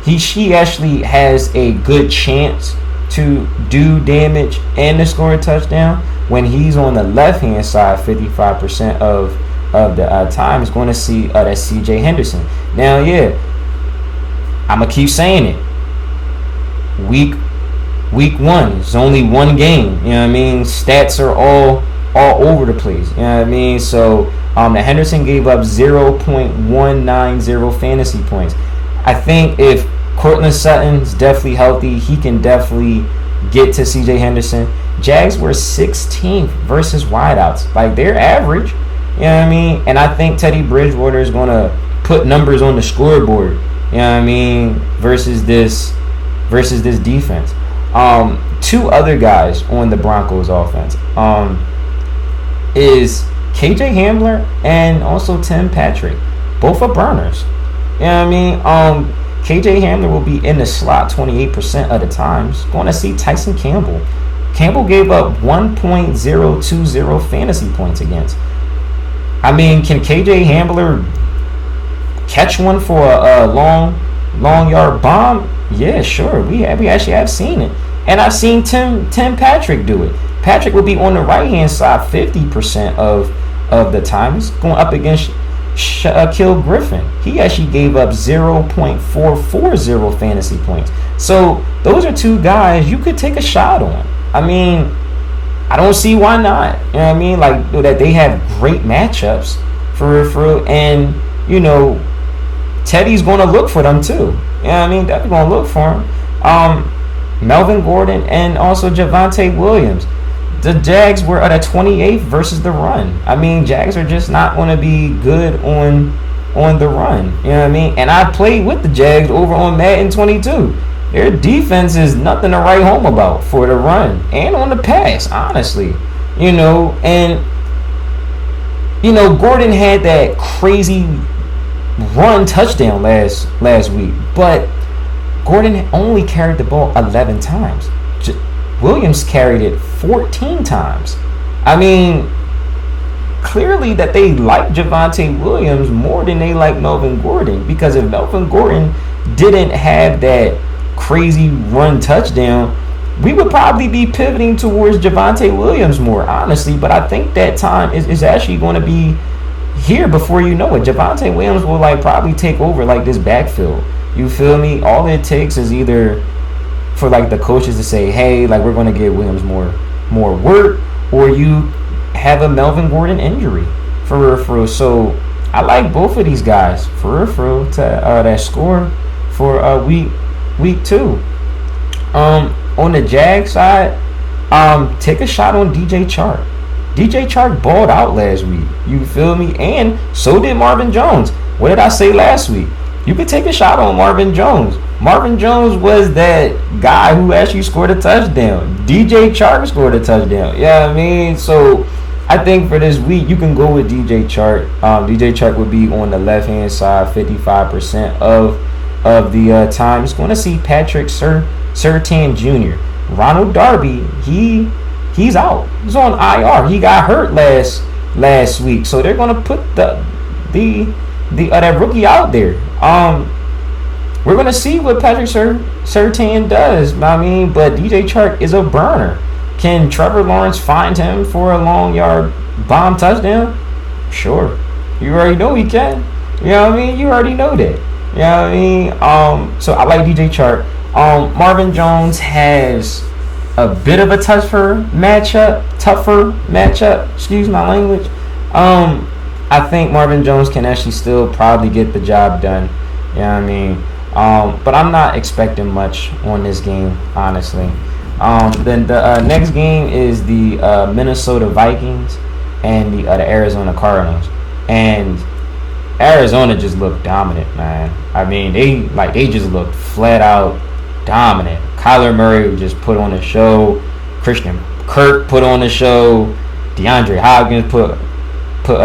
he actually has a good chance to do damage and to score a touchdown when he's on the left-hand side. 55% of the time is going to see that CJ Henderson. Now, yeah, I'm going to keep saying it. Week 1, it's only one game. You know what I mean? Stats are all over the place. You know what I mean? So the Henderson gave up 0.190 fantasy points. I think if Courtland Sutton's definitely healthy, he can definitely get to CJ Henderson. Jags were 16th versus wideouts. Like, they're average. You know what I mean? And I think Teddy Bridgewater is going to put numbers on the scoreboard. You know what I mean? Versus this defense. 2 other guys on the Broncos offense is KJ Hamler and also Tim Patrick. Both are burners. You know what I mean? KJ Hamler will be in the slot 28% of the times. Going to see Tyson Campbell. Campbell gave up 1.020 fantasy points against. I mean, can KJ Hamler catch one for a long yard bomb? Yeah, sure. We actually have seen it. And I've seen Tim Patrick do it. Patrick will be on the right-hand side 50% of the time. He's going up against Shaquille Griffin. He actually gave up 0.440 fantasy points. So those are 2 guys you could take a shot on. I mean, I don't see why not. You know what I mean? Like, that they have great matchups for real. And, you know, Teddy's going to look for them too. You know what I mean? Definitely going to look for him. Melvin Gordon and also Javonte Williams. The Jags were at 28th versus the run. I mean, Jags are just not going to be good on the run. You know what I mean? And I played with the Jags over on Madden 22. Their defense is nothing to write home about for the run and on the pass, honestly. You know, and Gordon had that crazy run touchdown last week, but Gordon only carried the ball 11 times. Williams carried it 14 times. I mean, clearly that they like Javonte Williams more than they like Melvin Gordon, because if Melvin Gordon didn't have that crazy run touchdown, we would probably be pivoting towards Javonte Williams more, honestly. But I think that time is actually going to be here before you know it. Javonte Williams will probably take over this backfield. You feel me? All it takes is either for the coaches to say, hey, we're going to give Williams more work, or you have a Melvin Gordon injury for real. So I like both of these guys for real to that score for week 2. On the Jag side, take a shot on DJ Chark. DJ Chark balled out last week. You feel me? And so did Marvin Jones. What did I say last week? You could take a shot on Marvin Jones. Marvin Jones was that guy who actually scored a touchdown. DJ Chark scored a touchdown. Yeah, I mean, so I think for this week you can go with DJ Chark. DJ Chark would be on the left-hand side 55% of the time. It's going to see Patrick Surtain Jr. Ronald Darby, he's out. He's on IR. He got hurt last week, so they're gonna put the that rookie out there. We're gonna see what Patrick Surtain does. I mean, but DJ Chark is a burner. Can Trevor Lawrence find him for a long yard bomb touchdown? Sure. You already know he can. You know what I mean? You already know that. You know what I mean? So I like DJ Chark. Marvin Jones has a bit of a tougher matchup. Excuse my language. I think Marvin Jones can actually still probably get the job done. You know what I mean? But I'm not expecting much on this game, honestly. Then the next game is the Minnesota Vikings and the Arizona Cardinals. And Arizona just looked dominant, man. I mean, they just looked flat out dominant. Kyler Murray just put on a show. Christian Kirk put on a show. DeAndre Hopkins put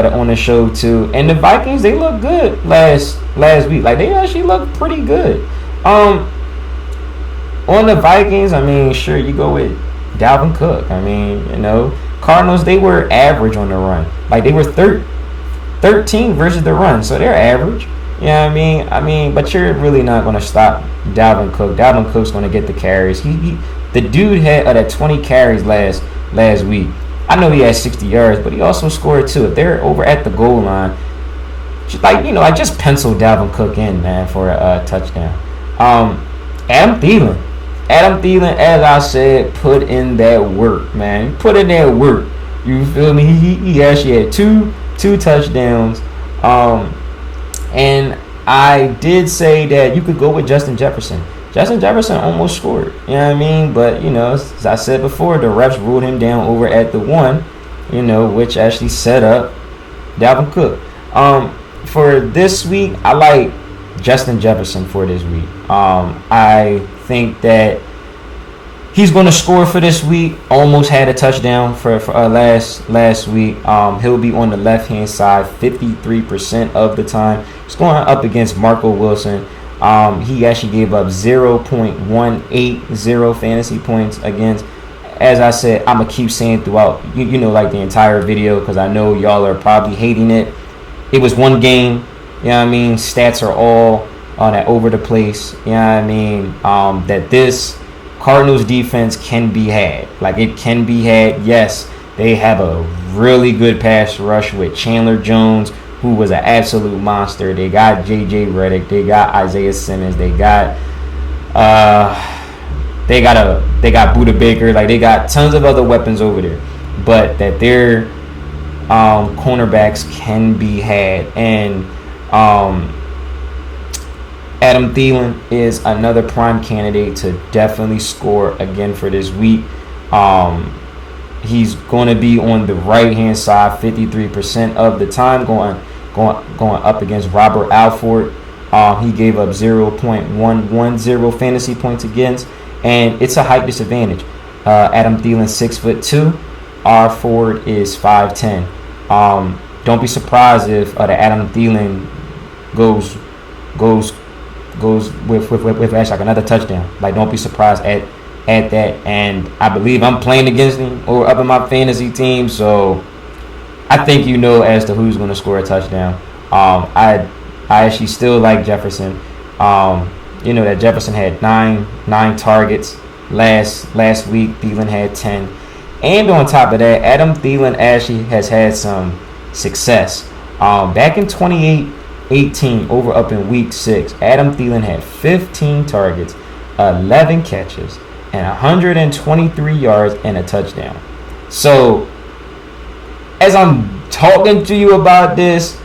on the show too. And the Vikings, they look good last week. They actually look pretty good. On the Vikings, I mean, sure, you go with Dalvin Cook. I mean, Cardinals, they were average on the run. They were 13 versus the run, so they're average. You know what I mean, but you're really not going to stop Dalvin Cook. Dalvin Cook's going to get the carries. The dude had that 20 carries last week. I know he had 60 yards, but he also scored too. If they're over at the goal line, I just penciled Dalvin Cook in, man, for a touchdown. Adam Thielen, as I said, put in that work, man. Put in that work. You feel me? He actually had two touchdowns. And I did say that you could go with Justin Jefferson. Justin Jefferson almost scored. You know what I mean? But, as I said before, the refs ruled him down over at the 1, which actually set up Dalvin Cook. For this week, I like Justin Jefferson for this week. I think that he's going to score for this week. Almost had a touchdown for last week. He'll be on the left-hand side 53% of the time. He's going up against Marco Wilson. He actually gave up 0.180 fantasy points against. As I said, I'm going to keep saying throughout, the entire video, because I know y'all are probably hating it. It was one game. You know what I mean? Stats are all on that over the place. You know what I mean? That this Cardinals defense can be had. It can be had. Yes, they have a really good pass rush with Chandler Jones, who was an absolute monster. They got J.J. Redick. They got Isaiah Simmons. They got Buda Baker. They got tons of other weapons over there. But that their cornerbacks can be had. And Adam Thielen is another prime candidate to definitely score again for this week. He's going to be on the right-hand side 53% of the time, going up against Robert Alford. He gave up 0.110 fantasy points against, and it's a height disadvantage. Adam Thielen 6'2", Alford is 5'10". don't be surprised if the Adam Thielen goes with actually like another touchdown. Like, don't be surprised at that. And I believe I'm playing against him or up in my fantasy team, so I think you know as to who's going to score a touchdown. I actually still like Jefferson. You know that Jefferson had nine targets last week. Thielen had 10, and on top of that, Adam Thielen actually has had some success. Back in 2018, over up in week 6, Adam Thielen had 15 targets, 11 catches, and 123 yards and a touchdown. So, as I'm talking to you about this,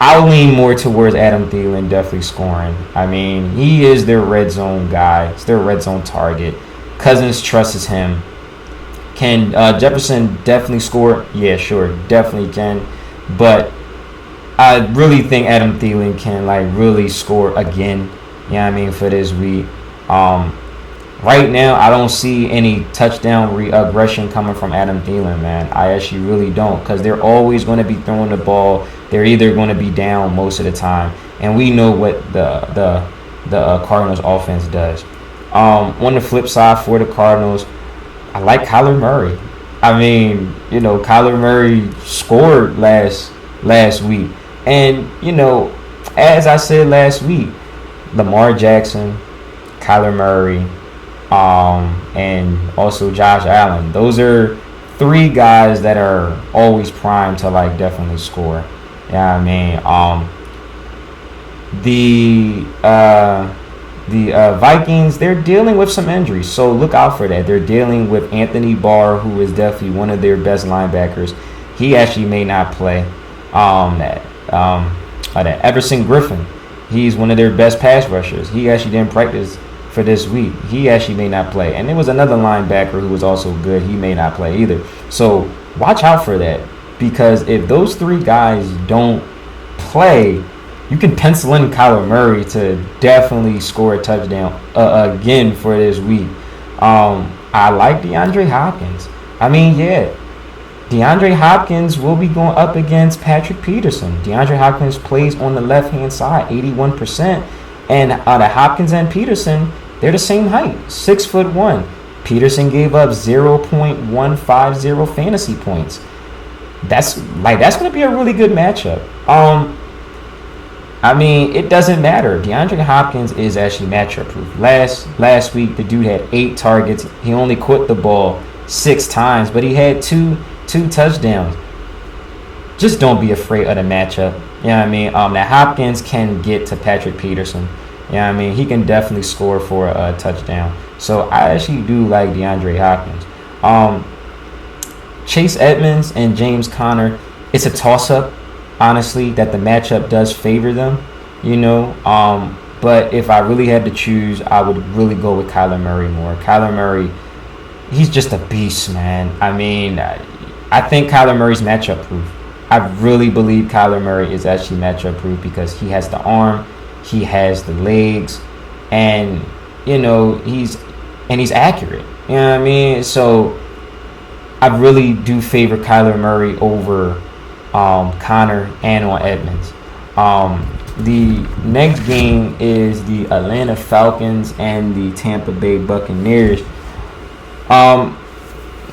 I'll lean more towards Adam Thielen definitely scoring. I mean, he is their red zone guy. It's their red zone target. Cousins trusts him. Can Jefferson definitely score? Yeah, sure, definitely can. But I really think Adam Thielen can like really score again. You know what I mean, for this week. Right now, I don't see any touchdown regression coming from Adam Thielen, man. I actually really don't, because they're always going to be throwing the ball. They're either going to be down most of the time, and we know what the Cardinals offense does. On the flip side for the Cardinals, I like Kyler Murray. I mean, you know, Kyler Murray scored last week, and you know, as I said last week, Lamar Jackson, Kyler Murray, and also Josh Allen. Those are 3 guys that are always primed to like definitely score. Yeah, I mean, the Vikings, they're dealing with some injuries, so look out for that. They're dealing with Anthony Barr, who is definitely one of their best linebackers. He actually may not play. That Everson Griffin, he's one of their best pass rushers. He actually didn't practice for this week. He actually may not play. And there was another linebacker who was also good. He may not play either. So watch out for that, because if those 3 guys don't play, you can pencil in Kyler Murray to definitely score a touchdown again for this week. I like DeAndre Hopkins. I mean, yeah, DeAndre Hopkins will be going up against Patrick Peterson. DeAndre Hopkins plays on the left-hand side, 81%. And the Hopkins and Peterson, they're the same height, 6'1". Peterson gave up 0.150 fantasy points. That's going to be a really good matchup. I mean, it doesn't matter. DeAndre Hopkins is actually matchup proof. Last week, the dude had 8 targets. He only caught the ball 6 times, but he had two touchdowns. Just don't be afraid of the matchup. You know what I mean? That Hopkins can get to Patrick Peterson. You know what I mean? He can definitely score for a touchdown. So I actually do like DeAndre Hopkins. Chase Edmonds and James Conner, it's a toss-up, honestly, that the matchup does favor them, you know. But if I really had to choose, I would really go with Kyler Murray more. Kyler Murray, he's just a beast, man. I mean, I think Kyler Murray's matchup proof. I really believe Kyler Murray is actually matchup proof because he has the arm, he has the legs, and you know he's accurate. You know what I mean? So I really do favor Kyler Murray over Conner and on Edmonds. The next game is the Atlanta Falcons and the Tampa Bay Buccaneers.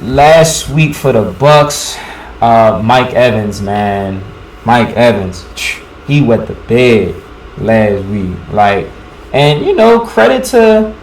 Last week for the Bucks, Mike Evans, man. Mike Evans, he wet the bed last week. And you know, credit to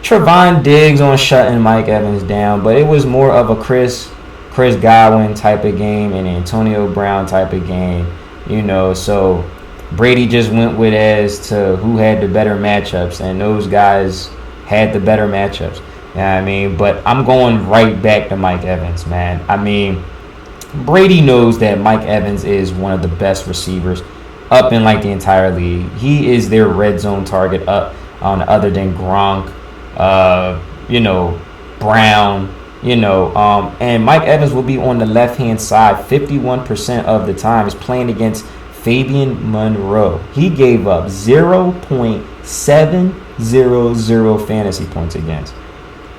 Trevon Diggs on shutting Mike Evans down, but it was more of a Chris Godwin type of game and Antonio Brown type of game, you know. So Brady just went with as to who had the better matchups, and those guys had the better matchups. You know what I mean? But I'm going right back to Mike Evans, man. I mean, Brady knows that Mike Evans is one of the best receivers up in like the entire league. He is their red zone target up on other than Gronk, you know, Brown, you know, and Mike Evans will be on the left-hand side 51% of the time. He's playing against Fabian Monroe. He gave up 0.700 fantasy points against.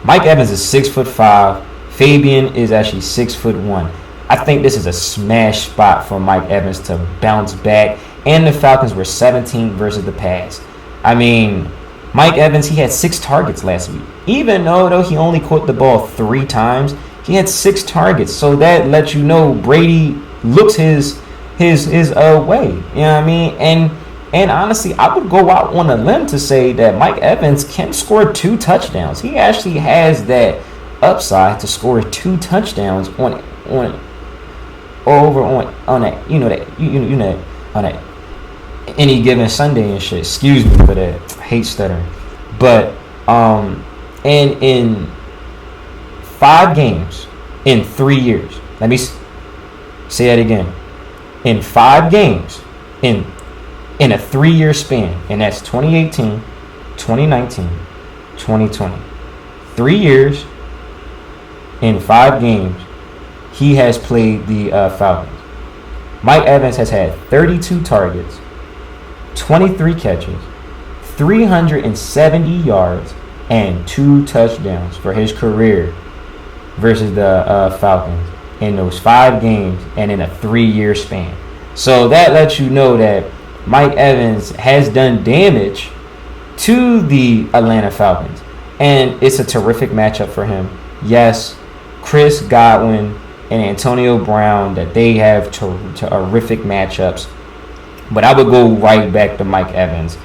Mike Evans is 6'5". Fabian is actually 6'1". I think this is a smash spot for Mike Evans to bounce back. And the Falcons were 17 versus the pass. I mean, Mike Evans, he had 6 targets last week. Even though he only caught the ball 3 times, he had 6 targets. So that lets you know Brady looks his way. You know what I mean? And honestly, I would go out on a limb to say that Mike Evans can score 2 touchdowns. He actually has that upside to score 2 touchdowns on any given Sunday and shit. Excuse me for that. I hate stuttering. But and in 5 games in 3 years. Let me say that again. In 5 games in a 3-year span, and that's 2018, 2019, 2020. 3 years in 5 games, he has played the Falcons. Mike Evans has had 32 targets, 23 catches, 370 yards, and 2 touchdowns for his career versus the Falcons in those 5 games and in a 3-year span. So that lets you know that Mike Evans has done damage to the Atlanta Falcons. And it's a terrific matchup for him. Yes, Chris Godwin and Antonio Brown, that they have terrific matchups. But I would go right back to Mike Evans.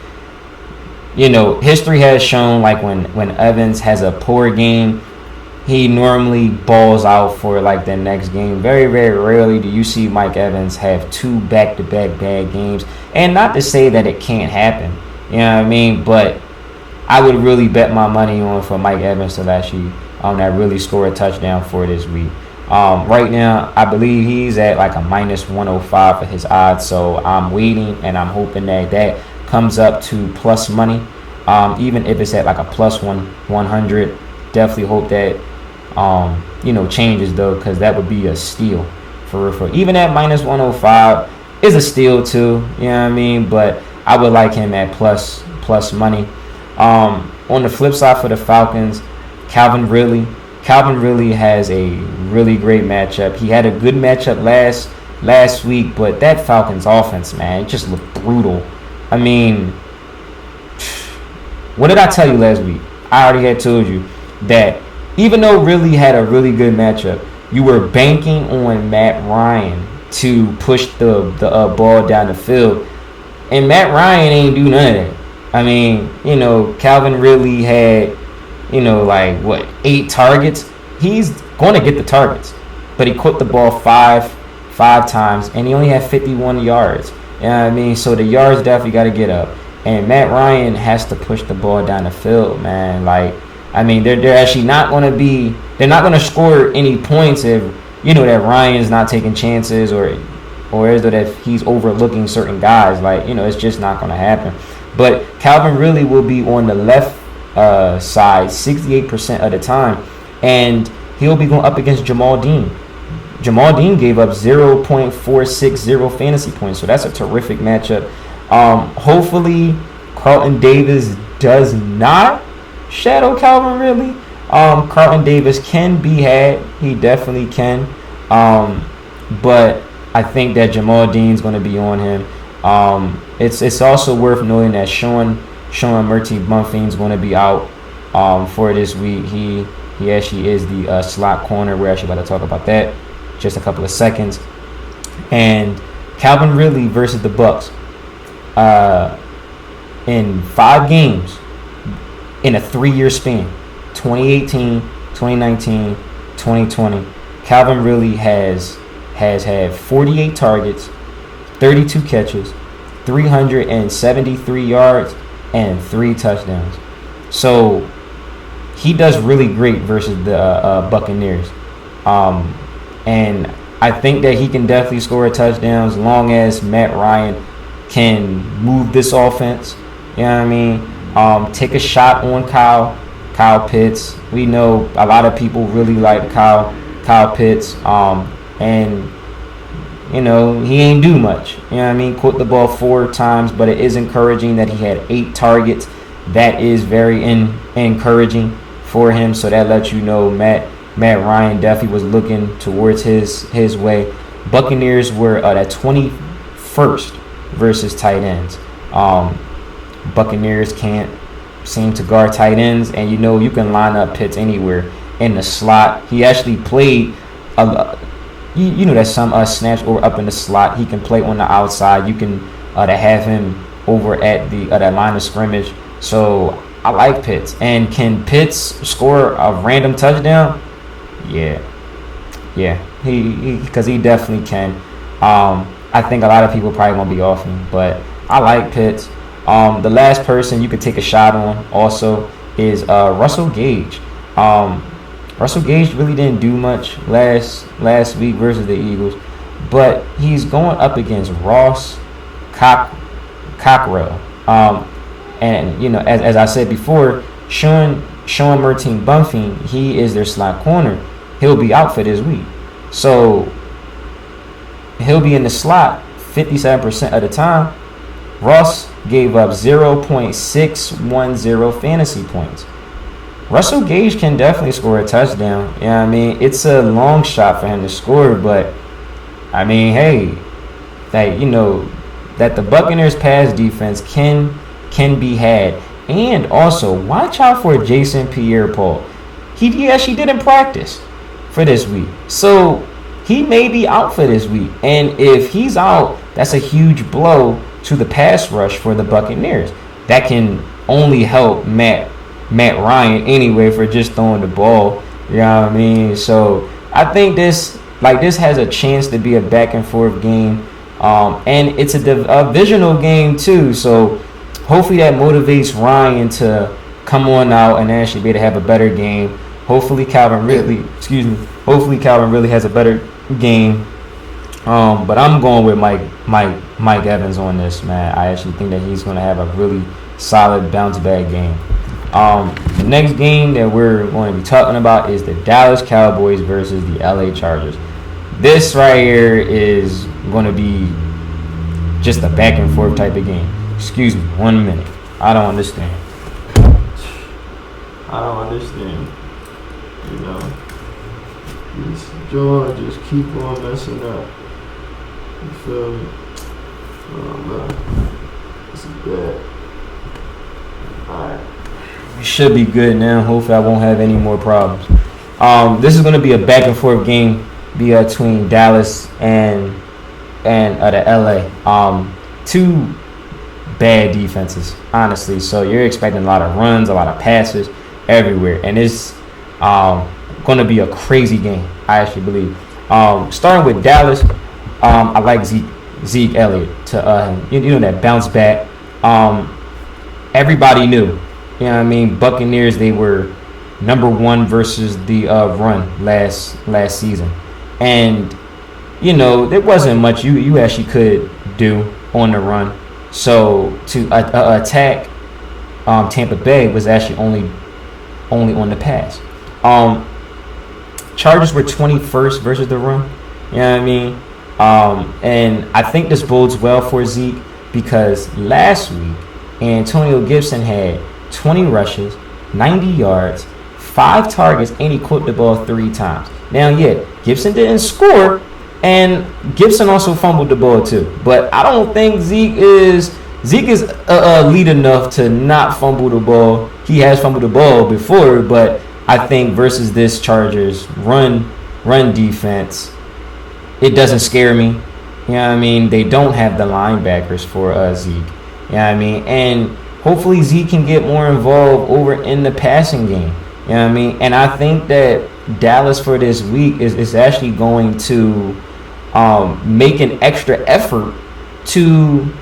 You know, history has shown, like, when Evans has a poor game, he normally balls out for, like, the next game. Very, very rarely do you see Mike Evans have 2 back-to-back bad games. And not to say that it can't happen, you know what I mean? But I would really bet my money on for Mike Evans to actually that really score a touchdown for this week. Right now, I believe he's at like a minus 105 for his odds. So I'm waiting and I'm hoping that comes up to plus money. Even if it's at like a plus 100, definitely hope that changes though, because that would be a steal for real. Even at minus 105 is a steal too, you know what I mean? But I would like him at plus money. On the flip side for the Falcons, Calvin Ridley has a really great matchup. He had a good matchup last week, but that Falcons offense, man, it just looked brutal. I mean, what did I tell you last week? I already had told you that even though Ridley had a really good matchup, you were banking on Matt Ryan to push the ball down the field. And Matt Ryan ain't do none of that. I mean, Calvin Ridley had, 8 targets. He's going to get the targets. But he caught the ball five times, and he only had 51 yards. You know what I mean? So the yards definitely got to get up. And Matt Ryan has to push the ball down the field, man. They're actually not going to they're not going to score any points if, that Ryan's not taking chances or as though that he's overlooking certain guys. It's just not going to happen. But Calvin Ridley will be on the left side 68% of the time, and he'll be going up against Jamal Dean. Jamal Dean gave up 0.460 fantasy points, so that's a terrific matchup. Hopefully, Carlton Davis does not shadow Calvin Ridley. Carlton Davis can be had. He definitely can. But I think that Jamal Dean's going to be on him. It's also worth noting that Sean Murphy-Bunting's going to be out for this week. He actually is the slot corner. We're actually about to talk about that just a couple of seconds. And Calvin Ridley versus the Bucks. In 5 games in a 3-year span, 2018, 2019, 2020, Calvin Ridley has had 48 targets, 32 catches, 373 yards, and 3 touchdowns. So he does really great versus the Buccaneers. And I think that he can definitely score a touchdown as long as Matt Ryan can move this offense. You know what I mean? Take a shot on Kyle Pitts. We know a lot of people really like Kyle Pitts. And he ain't do much. You know what I mean? Caught the ball 4 times, but it is encouraging that he had 8 targets. That is very encouraging for him. So that lets you know Matt Matt Ryan definitely was looking towards his way. Buccaneers were at 21st versus tight ends. Buccaneers can't seem to guard tight ends, and you can line up Pitts anywhere in the slot. He actually played that some snaps over up in the slot. He can play on the outside. You can have him over at the that line of scrimmage. So I like Pitts. And can Pitts score a random touchdown? Yeah, because he definitely can. I think a lot of people probably won't be off him, but I like Pitts. The last person you could take a shot on also is Russell Gage. Russell Gage really didn't do much last week versus the Eagles, but he's going up against Ross Cockrell. And as I said before, Sean Martin Buffing, he is their slot corner. He'll be out for this week, so he'll be in the slot 57% of the time. Ross gave up 0.610 fantasy points. Russell Gage can definitely score a touchdown. It's a long shot for him to score, but hey, that the Buccaneers pass defense can be had. And also, watch out for Jason Pierre-Paul. He actually didn't practice for this week, so he may be out for this week. And if he's out, that's a huge blow to the pass rush for the Buccaneers. That can only help Matt Ryan anyway for just throwing the ball. You know what I mean? So I think this has a chance to be a back and forth game. And it's a divisional game too. So hopefully that motivates Ryan to come on out and actually be able to have a better game. Hopefully Calvin Ridley has a better game. But I'm going with Mike Evans on this, man. I actually think that he's going to have a really solid bounce back game. The next game that we're going to be talking about is the Dallas Cowboys versus the LA Chargers. This right here is going to be just a back and forth type of game. Excuse me, 1 minute. I don't understand. These jaws just keep on messing up. You feel me? Oh man, this is bad. Alright. We should be good now. Hopefully I won't have any more problems. This is going to be a back and forth game between Dallas and the LA. Two bad defenses, honestly. So you're expecting a lot of runs, a lot of passes everywhere, and it's going to be a crazy game, I actually believe. Starting with Dallas, I like Zeke Elliott to that bounce back. Everybody knew, Buccaneers, they were number one versus the run last season, and there wasn't much you actually could do on the run. So to attack Tampa Bay was actually only on the pass. Chargers were 21st versus the run. And I think this bodes well for Zeke because last week Antonio Gibson had 20 rushes, 90 yards, 5 targets, and he caught the ball 3 times. Now, Gibson didn't score, and Gibson also fumbled the ball too. But I don't think Zeke is elite enough to not fumble the ball. He has fumbled the ball before, but I think versus this Chargers run defense, it doesn't scare me. They don't have the linebackers for Zeke. And hopefully Zeke can get more involved over in the passing game. And I think that Dallas for this week is actually going to make an extra effort to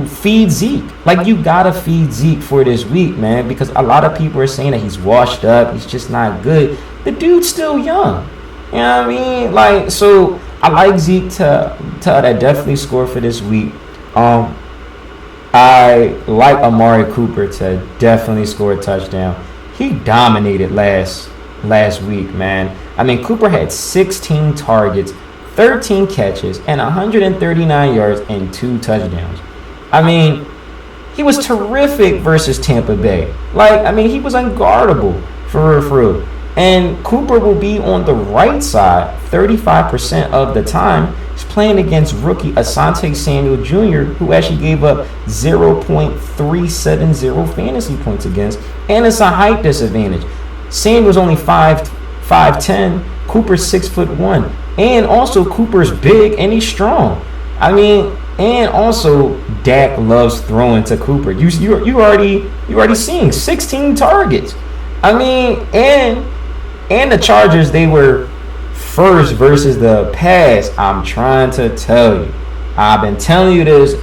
feed Zeke. Like, you gotta feed Zeke for this week, man, because a lot of people are saying that he's washed up, he's just not good. The dude's still young. So I like Zeke to definitely score for this week. I like Amari Cooper to definitely score a touchdown. He dominated last week, man. Cooper had 16 targets, 13 catches, and 139 yards and 2 touchdowns. He was terrific versus Tampa Bay. He was unguardable for real. And Cooper will be on the right side 35% of the time. He's playing against rookie Asante Samuel Jr., who actually gave up 0.370 fantasy points against, and it's a height disadvantage. Samuel's only 5'10", Cooper's 6'1", and also Cooper's big and he's strong. I mean, and also Dak loves throwing to Cooper. You already seen 16 targets. I mean, and the Chargers, they were first versus the pass. I'm trying to tell you. I've been telling you this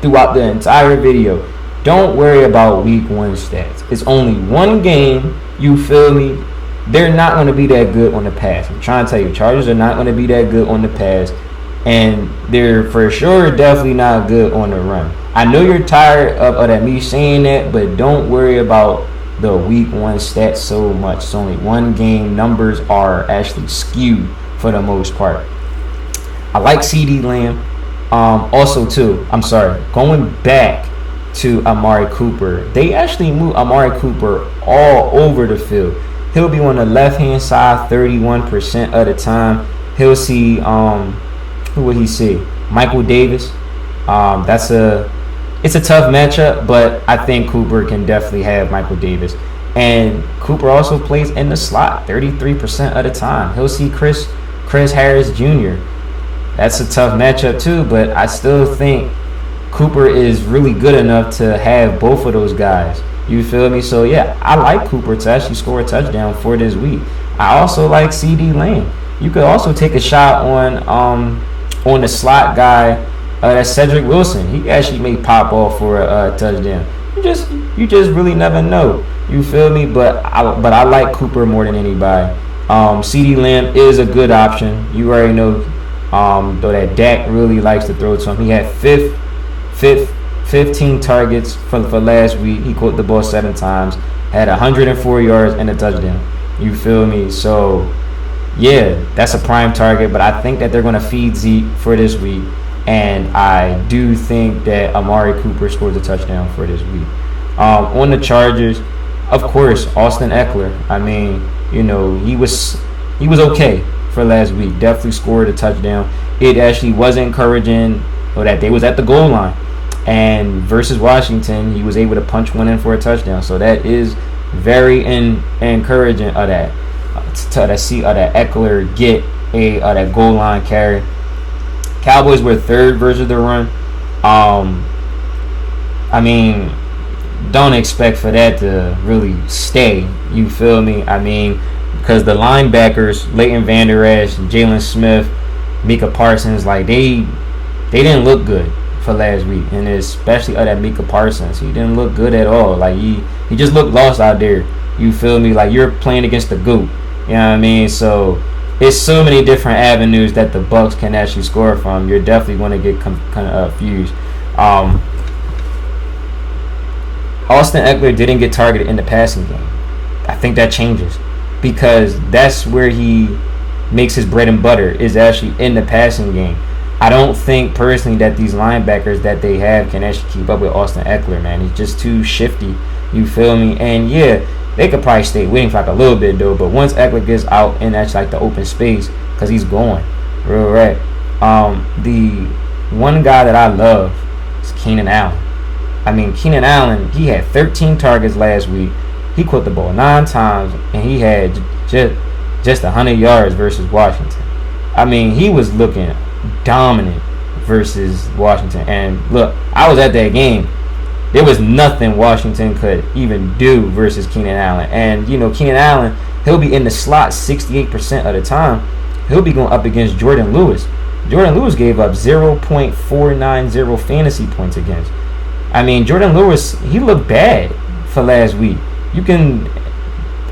throughout the entire video. Don't worry about week 1 stats. It's only one game. You feel me? They're not going to be that good on the pass. I'm trying to tell you, Chargers are not going to be that good on the pass. And they're for sure definitely not good on the run. I know you're tired of that, me saying that, but don't worry about the week 1 stats so much. It's only one game. Numbers are actually skewed for the most part. I like CD Lamb. Also too, going back to Amari Cooper. They actually moved Amari Cooper all over the field. He'll be on the left-hand side 31% of the time. He'll see, who will he see? Michael Davis. It's a tough matchup, but I think Cooper can definitely have Michael Davis. And Cooper also plays in the slot 33% of the time. He'll see Chris Harris Jr. That's a tough matchup too, but I still think Cooper is really good enough to have both of those guys. You feel me? So yeah, I like Cooper to actually score a touchdown for this week. I also like CD Lamb. You could also take a shot on the slot guy. That's Cedric Wilson. He actually may pop off for a touchdown. You just really never know. You feel me? But I like Cooper more than anybody. CD Lamb is a good option. You already know. Though that Dak really likes to throw to him. He had 15 targets for last week. He caught the ball 7 times. Had 104 yards and a touchdown. You feel me? So yeah, that's a prime target. But I think that they're going to feed Zeke for this week. And I do think that Amari Cooper scores a touchdown for this week. On the Chargers, of course, Austin Eckler. I mean, you know, he was okay for last week. Definitely scored a touchdown. It actually was encouraging that they was at the goal line. And versus Washington, he was able to punch one in for a touchdown. So that is very encouraging of that. To see that Eckler get that goal line carry. Cowboys were third versus the run. I mean, don't expect for that to really stay. You feel me? I mean, because the linebackers, Leighton Vander Esch, Jalen Smith, Micah Parsons, like they didn't look good for last week, and especially that Micah Parsons, he didn't look good at all. Like he just looked lost out there. You feel me? Like you're playing against the GOAT. You know what I mean? So it's so many different avenues that the Bucs can actually score from. You're definitely going to get kind of confused. Austin Eckler didn't get targeted in the passing game. I think that changes because that's where he makes his bread and butter, is actually in the passing game. I don't think personally that these linebackers that they have can actually keep up with Austin Eckler, man. He's just too shifty. You feel me? And yeah, they could probably stay waiting for like a little bit though. But once Eckler gets out in actually like the open space, because he's going real right. The one guy that I love is Keenan Allen. I mean, Keenan Allen, he had 13 targets last week. He caught the ball 9 times, and he had just 100 yards versus Washington. I mean, he was looking dominant versus Washington. And look, I was at that game. There was nothing Washington could even do versus Keenan Allen. And, you know, Keenan Allen, he'll be in the slot 68% of the time. He'll be going up against Jordan Lewis. Jordan Lewis gave up 0.490 fantasy points against. I mean, Jordan Lewis, he looked bad for last week. You can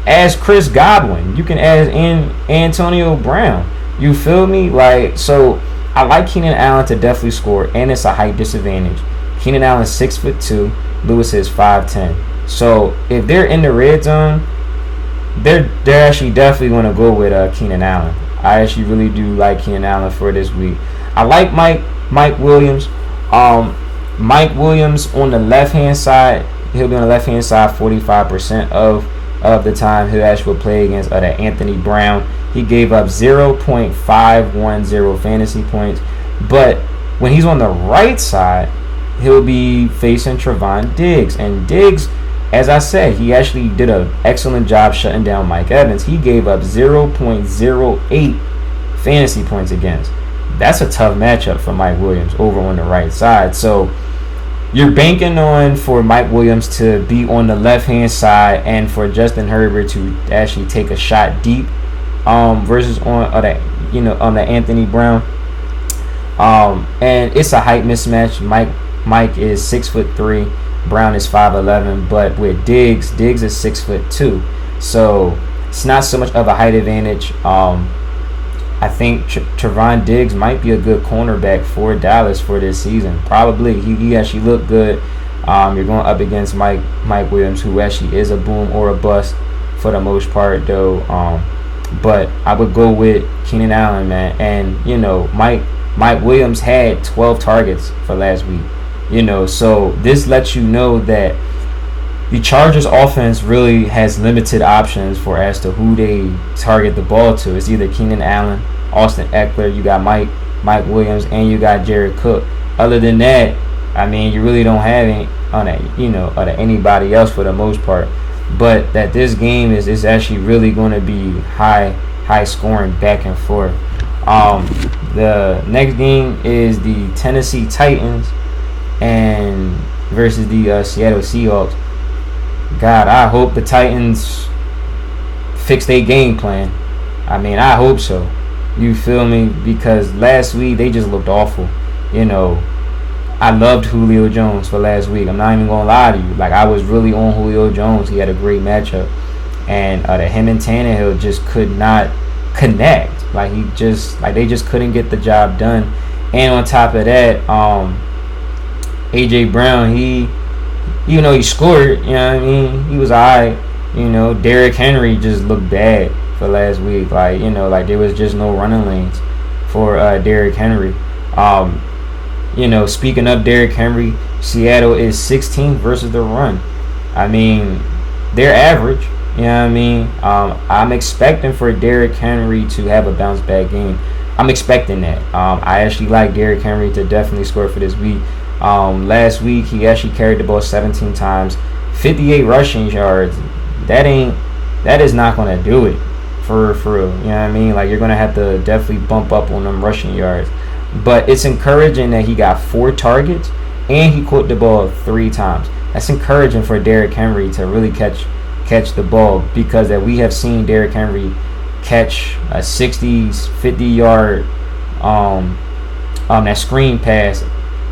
ask Chris Godwin. You can ask Antonio Brown. You feel me? Like, so I like Keenan Allen to definitely score, and it's a height disadvantage. Keenan Allen's 6'2", Lewis is 5'10". So if they're in the red zone, they're actually definitely going to go with Keenan Allen. I actually really do like Keenan Allen for this week. I like Mike Williams. Mike Williams on the left hand side, he'll be on the left hand side 45% of of the time he'll actually play against that Anthony Brown. He gave up 0.510 fantasy points. But when he's on the right side, he'll be facing Trevon Diggs. And Diggs, as I said, he actually did an excellent job shutting down Mike Evans. He gave up 0.08 fantasy points against. That's a tough matchup for Mike Williams over on the right side. So you're banking on for Mike Williams to be on the left-hand side and for Justin Herbert to actually take a shot deep versus on the Anthony Brown. And it's a height mismatch. Mike is 6'3", Brown is 5'11", but with Diggs is 6'2", so it's not so much of a height advantage. I think Trevon Diggs might be a good cornerback for Dallas for this season. Probably he actually looked good. You're going up against Mike Williams, who actually is a boom or a bust for the most part, though. But I would go with Keenan Allen, man. And Mike Williams had 12 targets for last week. So this lets you know that the Chargers offense really has limited options for as to who they target the ball to. It's either Keenan Allen, Austin Eckler, you got Mike Williams, and you got Jared Cook. Other than that, I mean, you really don't have anybody else for the most part. But that this game is actually really going to be high scoring back and forth. The next game is the Tennessee Titans and versus the Seattle Seahawks. God, I hope the Titans fix their game plan. I mean, I hope so. You feel me? Because last week they just looked awful. I loved Julio Jones for last week. I'm not even gonna lie to you. Like, I was really on Julio Jones. He had a great matchup, and him and Tannehill just could not connect. Like, they just couldn't get the job done. And on top of that, AJ Brown, he scored. You know what I mean? He was alright. Derrick Henry just looked bad for last week. Like, there was just no running lanes for Derrick Henry. Speaking of Derrick Henry, Seattle is 16th versus the run. I mean, they're average. You know what I mean? I'm expecting for Derrick Henry to have a bounce back game. I'm expecting that. I actually like Derrick Henry to definitely score for this week. Last week he actually carried the ball 17 times, 58 rushing yards. That is not gonna do it for real. You know what I mean? Like, you're gonna have to definitely bump up on them rushing yards. But it's encouraging that he got 4 targets and he caught the ball 3 times. That's encouraging for Derrick Henry to really catch the ball, because that we have seen Derrick Henry catch a 50-yard that screen pass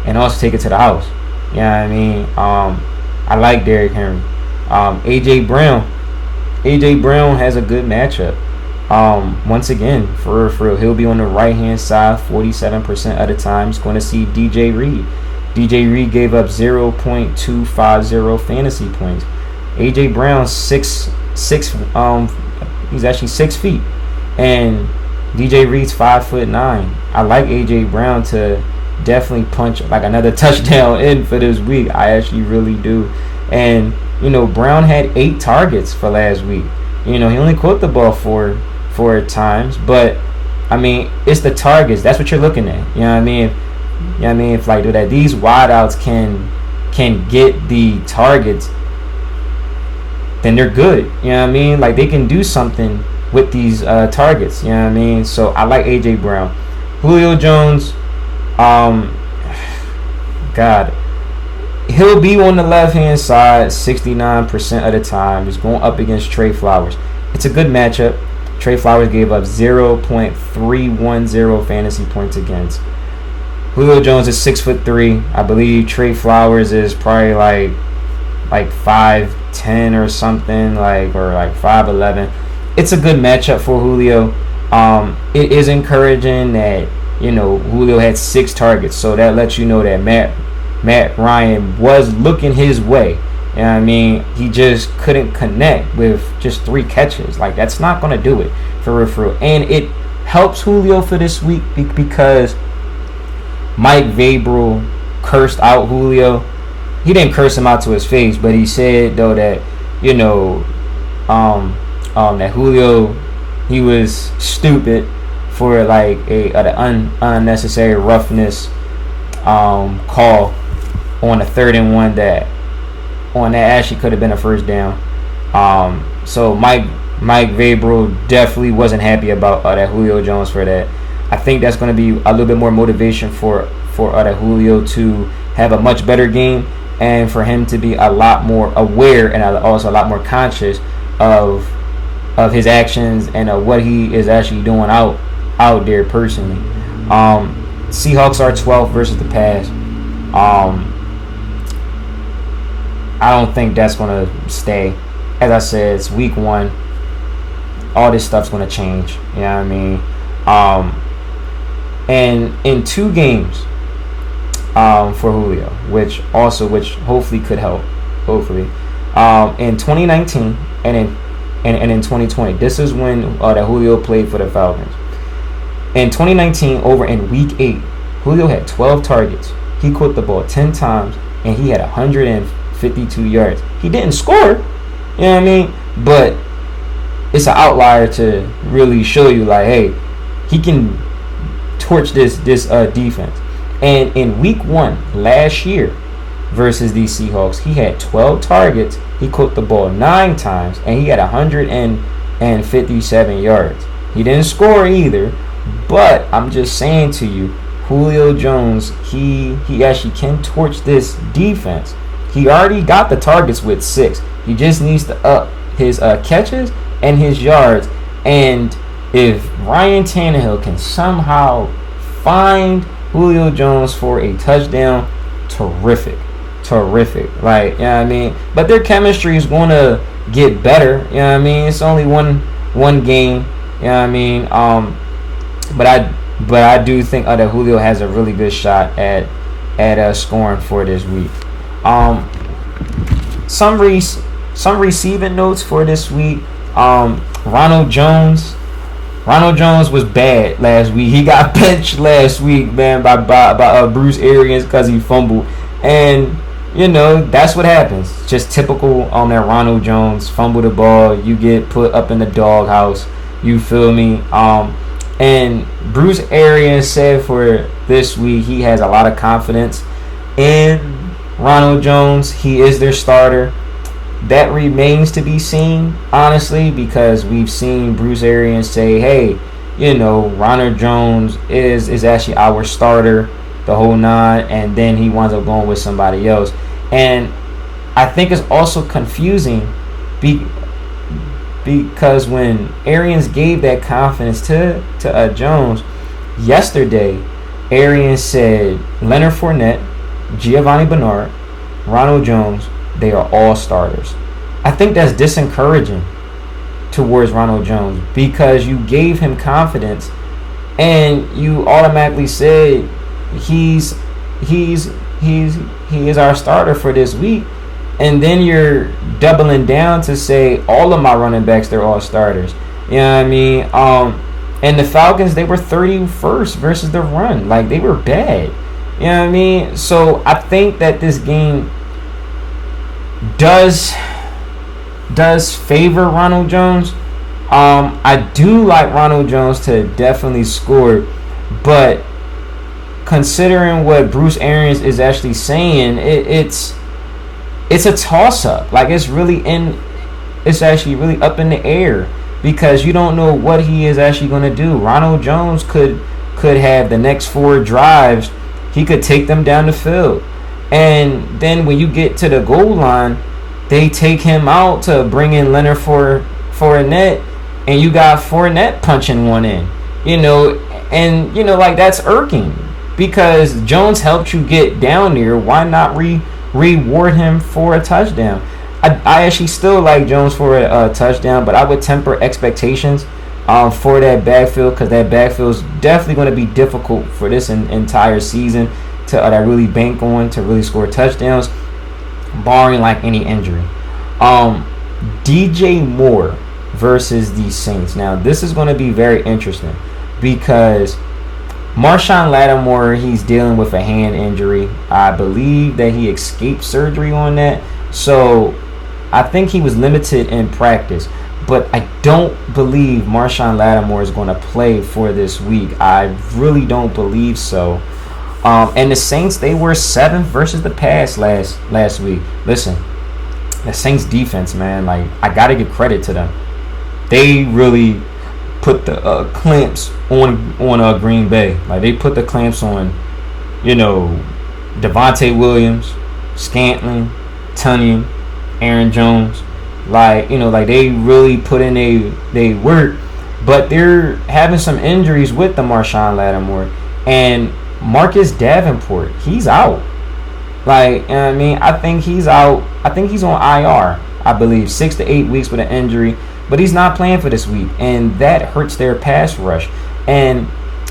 and also take it to the house. You know what I mean? I like Derrick Henry. AJ Brown has a good matchup. Once again, for real, he'll be on the right hand side 47% of the time. He's going to see DJ Reed. DJ Reed gave up 0.250 fantasy points. AJ Brown he's actually 6 feet, and DJ Reed's 5'9". I like AJ Brown to definitely punch like another touchdown in for this week. I actually really do. And Brown had 8 targets for last week. He only caught the ball 4 times, but I mean, it's the targets. That's what you're looking at. You know what I mean? If like that, these wideouts can get the targets, then they're good. You know what I mean? Like, they can do something with these targets. You know what I mean? So I like AJ Brown. Julio Jones, God, he'll be on the left-hand side 69% of the time. He's going up against Trey Flowers. It's a good matchup. Trey Flowers gave up 0.310 fantasy points against. Julio Jones is 6'3". I believe Trey Flowers is probably like 5'10" or something, or 5'11". It's a good matchup for Julio. It is encouraging that Julio had 6 targets, so that lets you know that Matt Ryan was looking his way. You know what I mean? He just couldn't connect with just 3 catches. Like, that's not going to do it for real. And it helps Julio for this week because Mike Vrabel cursed out Julio. He didn't curse him out to his face, but he said, though, that, that Julio, he was stupid for like an unnecessary roughness call on a 3rd-and-1 that actually could have been a first down. So Mike Vrabel definitely wasn't happy about that Julio Jones for that. I think that's going to be a little bit more motivation for that Julio to have a much better game, and for him to be a lot more aware and also a lot more conscious of his actions and of what he is actually doing out there personally. Seahawks are 12th versus the pass. I don't think that's going to stay. As I said, it's week 1. All this stuff's going to change. You know what I mean? And in 2 games for Julio, which hopefully could help. Hopefully. In 2019 and in 2020. This is when that Julio played for the Falcons. In 2019, over in week 8, Julio had 12 targets. He caught the ball 10 times, and he had 152 yards. He didn't score, you know what I mean? But it's an outlier to really show you, like, hey, he can torch this defense. And in week 1 last year versus these Seahawks, he had 12 targets. He caught the ball 9 times, and he had 157 yards. He didn't score either. But I'm just saying to you, Julio Jones, he actually can torch this defense. He already got the targets with 6. He just needs to up his catches and his yards. And if Ryan Tannehill can somehow find Julio Jones for a touchdown, terrific. Like, you know what I mean? But their chemistry is going to get better. You know what I mean? It's only one game. You know what I mean? But I do think that Julio has a really good shot at scoring for this week. Some receiving notes for this week. Ronald Jones was bad last week. He got benched last week, man, by Bruce Arians because he fumbled. And you know, that's what happens. Just typical on that Ronald Jones. Fumble the ball, you get put up in the doghouse. You feel me? And Bruce Arians said for this week he has a lot of confidence in Ronald Jones. He is their starter. That remains to be seen, honestly, because we've seen Bruce Arians say, hey, you know, Ronald Jones is actually our starter, the whole 9, and then he winds up going with somebody else. And I think it's also confusing because when Arians gave that confidence to Jones yesterday, Arians said Leonard Fournette, Giovanni Bernard, Ronald Jones, they are all starters. I think that's disencouraging towards Ronald Jones because you gave him confidence and you automatically said he is our starter for this week. And then you're doubling down to say all of my running backs, they're all starters. You know what I mean? And the Falcons, they were 31st versus the run. Like, they were bad. You know what I mean? So I think that this game does favor Ronald Jones. I do like Ronald Jones to definitely score, but considering what Bruce Arians is actually saying, it's a toss-up. Like, it's actually really up in the air because you don't know what he is actually going to do. Ronald Jones could have the next 4 drives. He could take them down the field. And then when you get to the goal line, they take him out to bring in Leonard Fournette, and you got Fournette punching one in. You know, and, you know, like, that's irking because Jones helped you get down there. Why not reward him for a touchdown? I actually still like Jones for a touchdown, but I would temper expectations for that backfield because that backfield is definitely going to be difficult for this entire season to really bank on to really score touchdowns, barring like any injury. DJ Moore versus the Saints. Now this is going to be very interesting because Marshawn Lattimore, he's dealing with a hand injury. I believe that he escaped surgery on that. So I think he was limited in practice, but I don't believe Marshawn Lattimore is going to play for this week. I really don't believe so. And the Saints, they were 7th versus the pass last week. Listen, the Saints defense, man, like, I got to give credit to them. They really put the clamps on Green Bay. Like, they put the clamps on, Devontae Williams, Scantling, Tunyon, Aaron Jones. Like, like they really put in they work. But they're having some injuries with the Marshawn Lattimore. And Marcus Davenport, he's out. Like, you know what I mean? I think he's out. I think he's on IR, I believe. 6 to 8 weeks with an injury. But he's not playing for this week. And that hurts their pass rush. And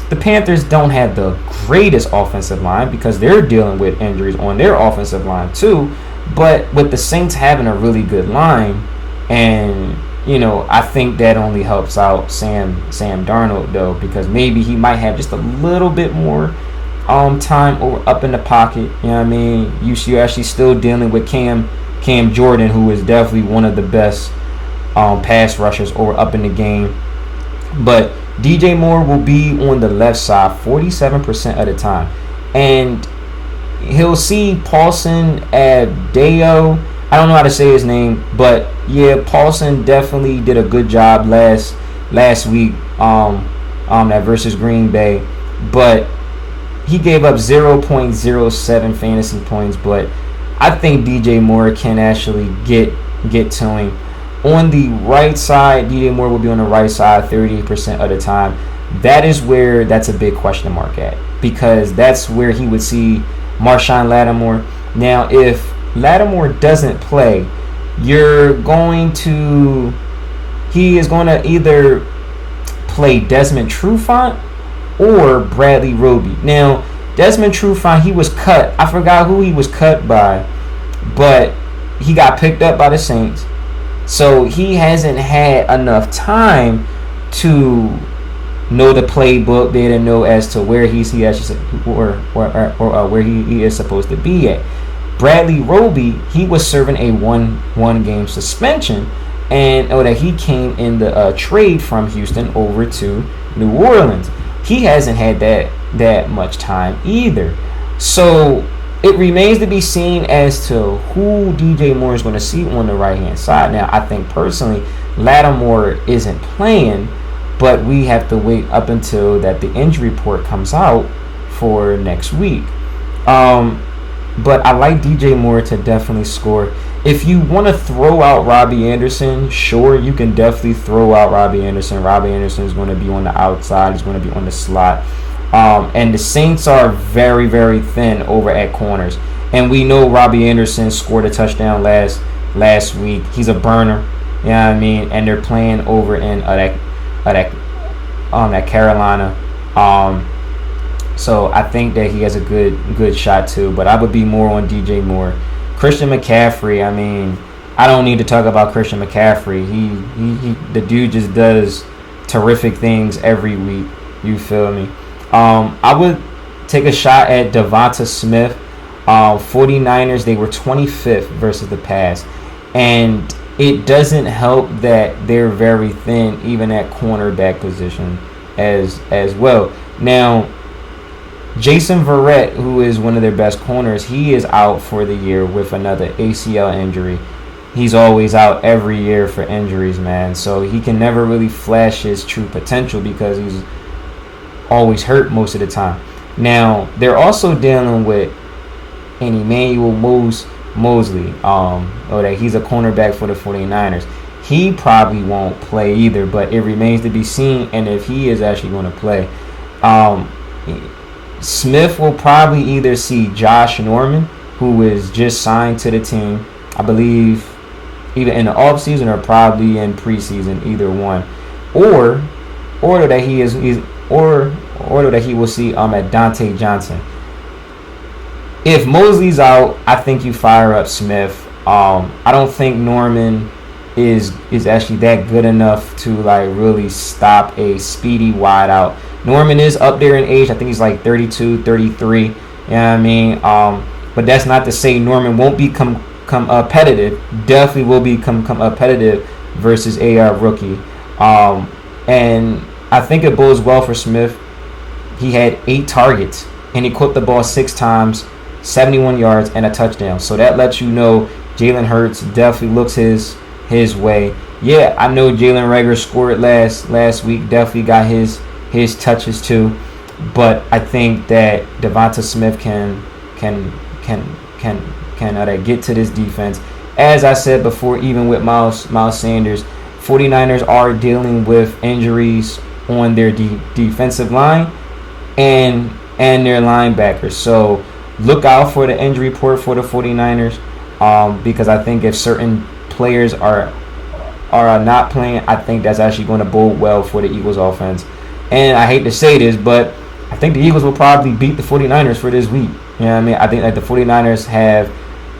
the Panthers don't have the greatest offensive line because they're dealing with injuries on their offensive line too. But with the Saints having a really good line, and I think that only helps out Sam Darnold though, because maybe he might have just a little bit more time up in the pocket. You know what I mean? You're actually still dealing with Cam Jordan, who is definitely one of the best pass rushers up in the game. But DJ Moore will be on the left side 47% of the time, and he'll see Paulson Adeo. I don't know how to say his name, but yeah, Paulson definitely did a good job last week that versus Green Bay, but he gave up 0.07 fantasy points. But I think DJ Moore can actually get to him. On the right side, DJ Moore will be on the right side 38% of the time. That's a big question mark at, because that's where he would see Marshawn Lattimore. Now, if Lattimore doesn't play, he is going to either play Desmond Trufant or Bradley Roby. Now, Desmond Trufant, he was cut. I forgot who he was cut by, but he got picked up by the Saints. So he hasn't had enough time to know the playbook, be able to know as to where he is supposed to be at. Bradley Roby, he was serving a one game suspension, and that he came in the trade from Houston over to New Orleans. He hasn't had that much time either. So it remains to be seen as to who DJ Moore is going to see on the right-hand side. Now, I think personally, Lattimore isn't playing, but we have to wait up until that the injury report comes out for next week. But I like DJ Moore to definitely score. If you want to throw out Robbie Anderson, sure, you can definitely throw out Robbie Anderson. Robbie Anderson is going to be on the outside. He's going to be on the slot. And the Saints are very, very thin over at corners. And we know Robbie Anderson scored a touchdown last week. He's a burner. You know what I mean? And they're playing over in that Carolina. So I think that he has a good shot too. But I would be more on DJ Moore. Christian McCaffrey, I mean, I don't need to talk about Christian McCaffrey. The dude just does terrific things every week. You feel me? I would take a shot at Devonta Smith. 49ers, they were 25th versus the pass. And it doesn't help that they're very thin, even at cornerback position as well. Now, Jason Verrett, who is one of their best corners, he is out for the year with another ACL injury. He's always out every year for injuries, man. So he can never really flash his true potential because he's always hurt most of the time. Now, they're also dealing with an Emmanuel Mosley, that he's a cornerback for the 49ers. He probably won't play either, but it remains to be seen, and if he is actually going to play. Smith will probably either see Josh Norman, who is just signed to the team, I believe, either in the offseason or probably in preseason, either one, or that he will see at Dante Johnson. If Mosley's out, I think you fire up Smith. I don't think Norman is actually that good enough to like really stop a speedy wideout. Norman is up there in age. I think he's like 32, 33. You know what I mean? But that's not to say Norman won't become competitive. Definitely will become competitive versus AR rookie. And I think it bodes well for Smith. He had 8 targets and he caught the ball 6 times, 71 yards and a touchdown. So that lets you know Jalen Hurts definitely looks his way. Yeah, I know Jalen Reagor scored last week. Definitely got his touches too. But I think that Devonta Smith can get to this defense. As I said before, even with Miles Sanders, 49ers are dealing with injuries on their defensive line and their linebackers. So look out for the injury report for the 49ers, because I think if certain players are not playing, I think that's actually going to bode well for the Eagles offense. And I hate to say this, but I think the Eagles will probably beat the 49ers for this week. You know what I mean? I think that the 49ers have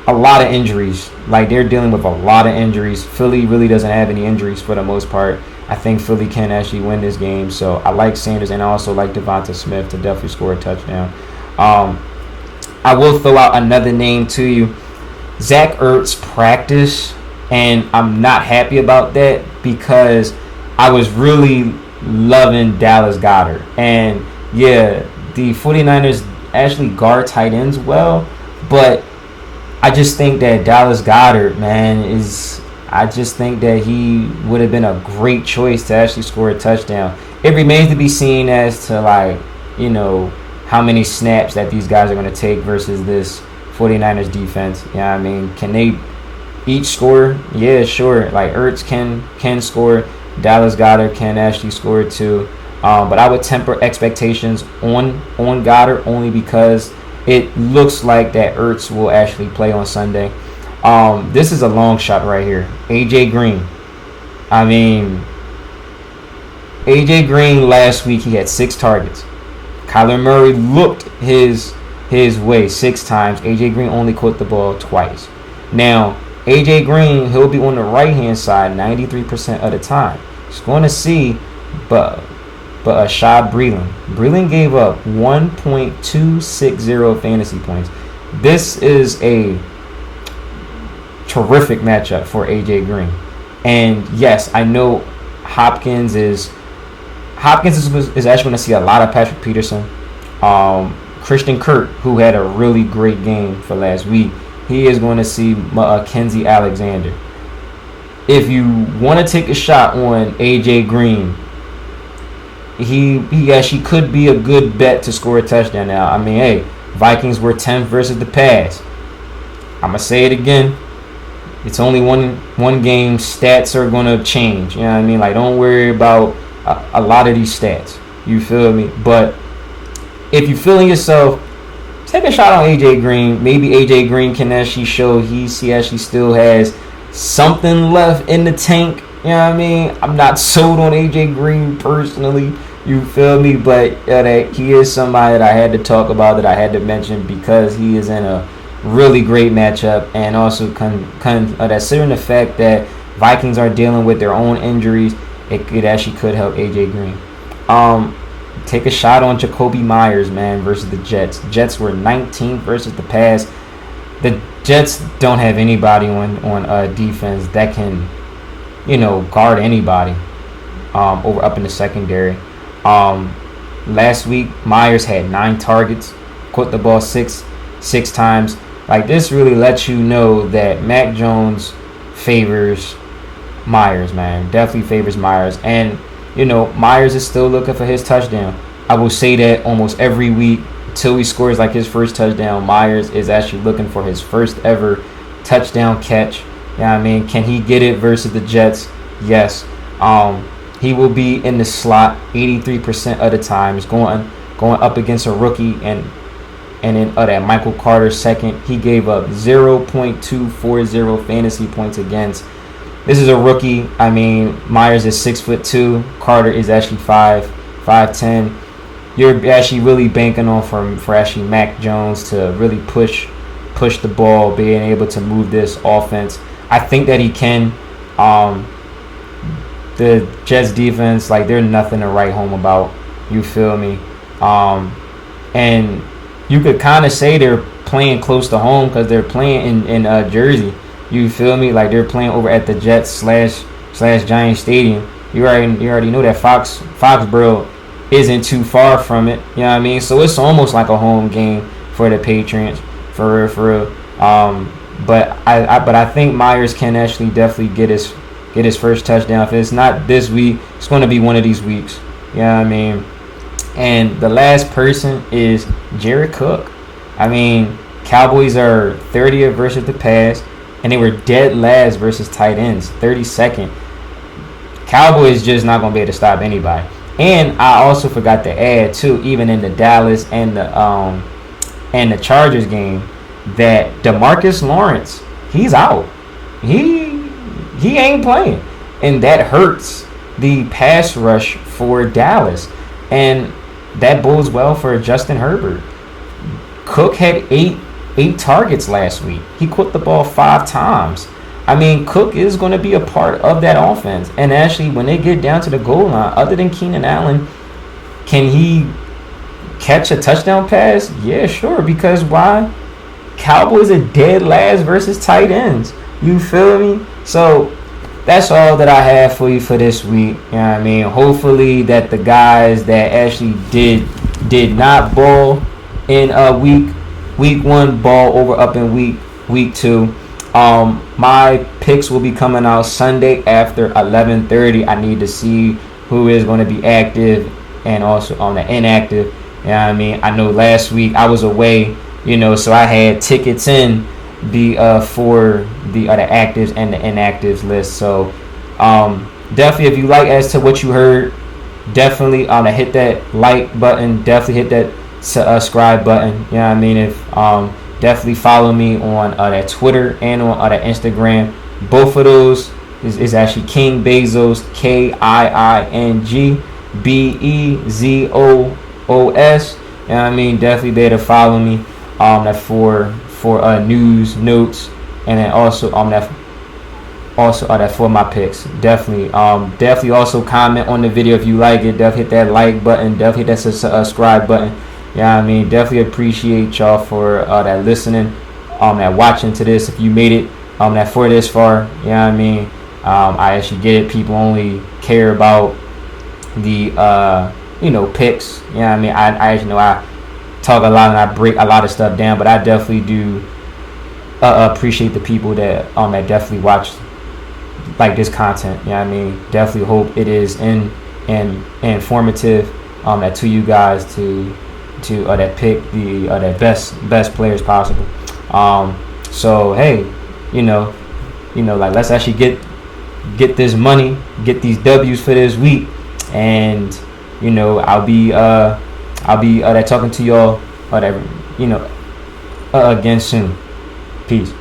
a lot of injuries. Like, they're dealing with a lot of injuries. Philly really doesn't have any injuries for the most part. I think Philly can actually win this game. So I like Sanders, and I also like Devonta Smith to definitely score a touchdown. I will throw out another name to you. Zach Ertz practice, and I'm not happy about that because I was really loving Dallas Goedert. And yeah, the 49ers actually guard tight ends well, but I just think that Dallas Goedert, man, I just think that he would have been a great choice to actually score a touchdown. It remains to be seen as to, like, you know, how many snaps that these guys are going to take versus this 49ers defense. You know what I mean? Can they each score? Yeah, sure. Like, Ertz can score. Dallas Goedert can actually score too. But I would temper expectations on Goddard only because it looks like that Ertz will actually play on Sunday. This is a long shot right here. AJ Green. I mean, AJ Green last week, he had 6 targets. Kyler Murray looked his way 6 times. AJ Green only caught the ball twice. Now, AJ Green, he'll be on the right-hand side 93% of the time. He's going to see, but Ashad Breeland gave up 1.260 fantasy points. This is a terrific matchup for AJ Green. And yes, I know Hopkins is actually going to see a lot of Patrick Peterson. Christian Kirk, who had a really great game for last week, he is going to see Kenzie Alexander. If you want to take a shot on AJ Green, he actually could be a good bet to score a touchdown. Now, I mean, hey, Vikings were 10th versus the pass. I'm going to say it again. It's only one game. Stats are going to change. You know what I mean? Like, don't worry about a lot of these stats. You feel me? But if you're feeling yourself, take a shot on AJ Green. Maybe AJ Green can actually show he actually still has something left in the tank. You know what I mean? I'm not sold on AJ Green personally. You feel me? But he is somebody that I had to talk about, that I had to mention because he is in a really great matchup, and also considering the fact that Vikings are dealing with their own injuries, it actually could help AJ Green. Take a shot on Jacoby Myers, man, versus the Jets. Jets were 19th versus the pass. The Jets don't have anybody on defense that can, you know, guard anybody over up in the secondary. Last week, Myers had 9 targets, caught the ball six times. Like, this really lets you know that Mac Jones favors Myers, man. Definitely favors Myers. And, you know, Myers is still looking for his touchdown. I will say that almost every week until he scores like his first touchdown. Myers is actually looking for his first ever touchdown catch. You know what I mean? Can he get it versus the Jets? Yes. He will be in the slot 83% of the time. He's going up against a rookie, and in that Michael Carter second, he gave up 0.240 fantasy points against. This is a rookie. I mean, Myers is 6'2". Carter is actually 5'10". You're actually really banking on for actually Mac Jones to really push the ball, being able to move this offense. I think that he can. The Jets defense, like, they're nothing to write home about. You feel me? And you could kind of say they're playing close to home because they're playing in Jersey. You feel me? Like they're playing over at the Jets slash Giant Stadium. You already know that Foxborough isn't too far from it. You know what I mean? So it's almost like a home game for the Patriots, for real. But I think Myers can actually definitely get his first touchdown. If it's not this week, it's going to be one of these weeks. You know what I mean? And the last person is Jared Cook. I mean, Cowboys are 30th versus the pass, and they were dead last versus tight ends, 32nd. Cowboys just not going to be able to stop anybody. And I also forgot to add too, even in the Dallas and the Chargers game, that DeMarcus Lawrence, he's out. He ain't playing, and that hurts the pass rush for Dallas, and that bodes well for Justin Herbert. Cook had eight targets last week. He caught the ball 5 times. I mean, Cook is going to be a part of that offense. And actually, when they get down to the goal line, other than Keenan Allen, can he catch a touchdown pass? Yeah, sure. Because why? Cowboys are dead last versus tight ends. You feel me? So that's all that I have for you for this week. You know what I mean? Hopefully that the guys that actually did not ball in week 1 ball over up in week 2. My picks will be coming out Sunday after 11:30. I need to see who is going to be active and also on the inactive. You know what I mean? I know last week I was away, so I had tickets in for the actives and the inactives list. So definitely, if you like as to what you heard, definitely hit that like button. Definitely hit that subscribe button. You know what I mean? If definitely follow me on that Twitter and on that Instagram. Both of those is actually King Bezos, KIING BEZOOS. You know what I mean? Definitely be able to follow me that for news, notes, and then also that for my picks. Definitely also comment on the video if you like it. Definitely hit that like button. Definitely hit that subscribe button. Yeah, I mean, definitely appreciate y'all for that listening, that watching to this. If you made it that for this far, you know what I mean. I actually get it. People only care about the picks. You know what I mean. I actually know I talk a lot and I break a lot of stuff down, but I definitely do appreciate the people that that definitely watch like this content. You know what I mean. Definitely hope it is informative that to you guys to that pick the that best players possible. So hey, like let's actually get this money, get these W's for this week, and I'll be talking to y'all again soon. Peace.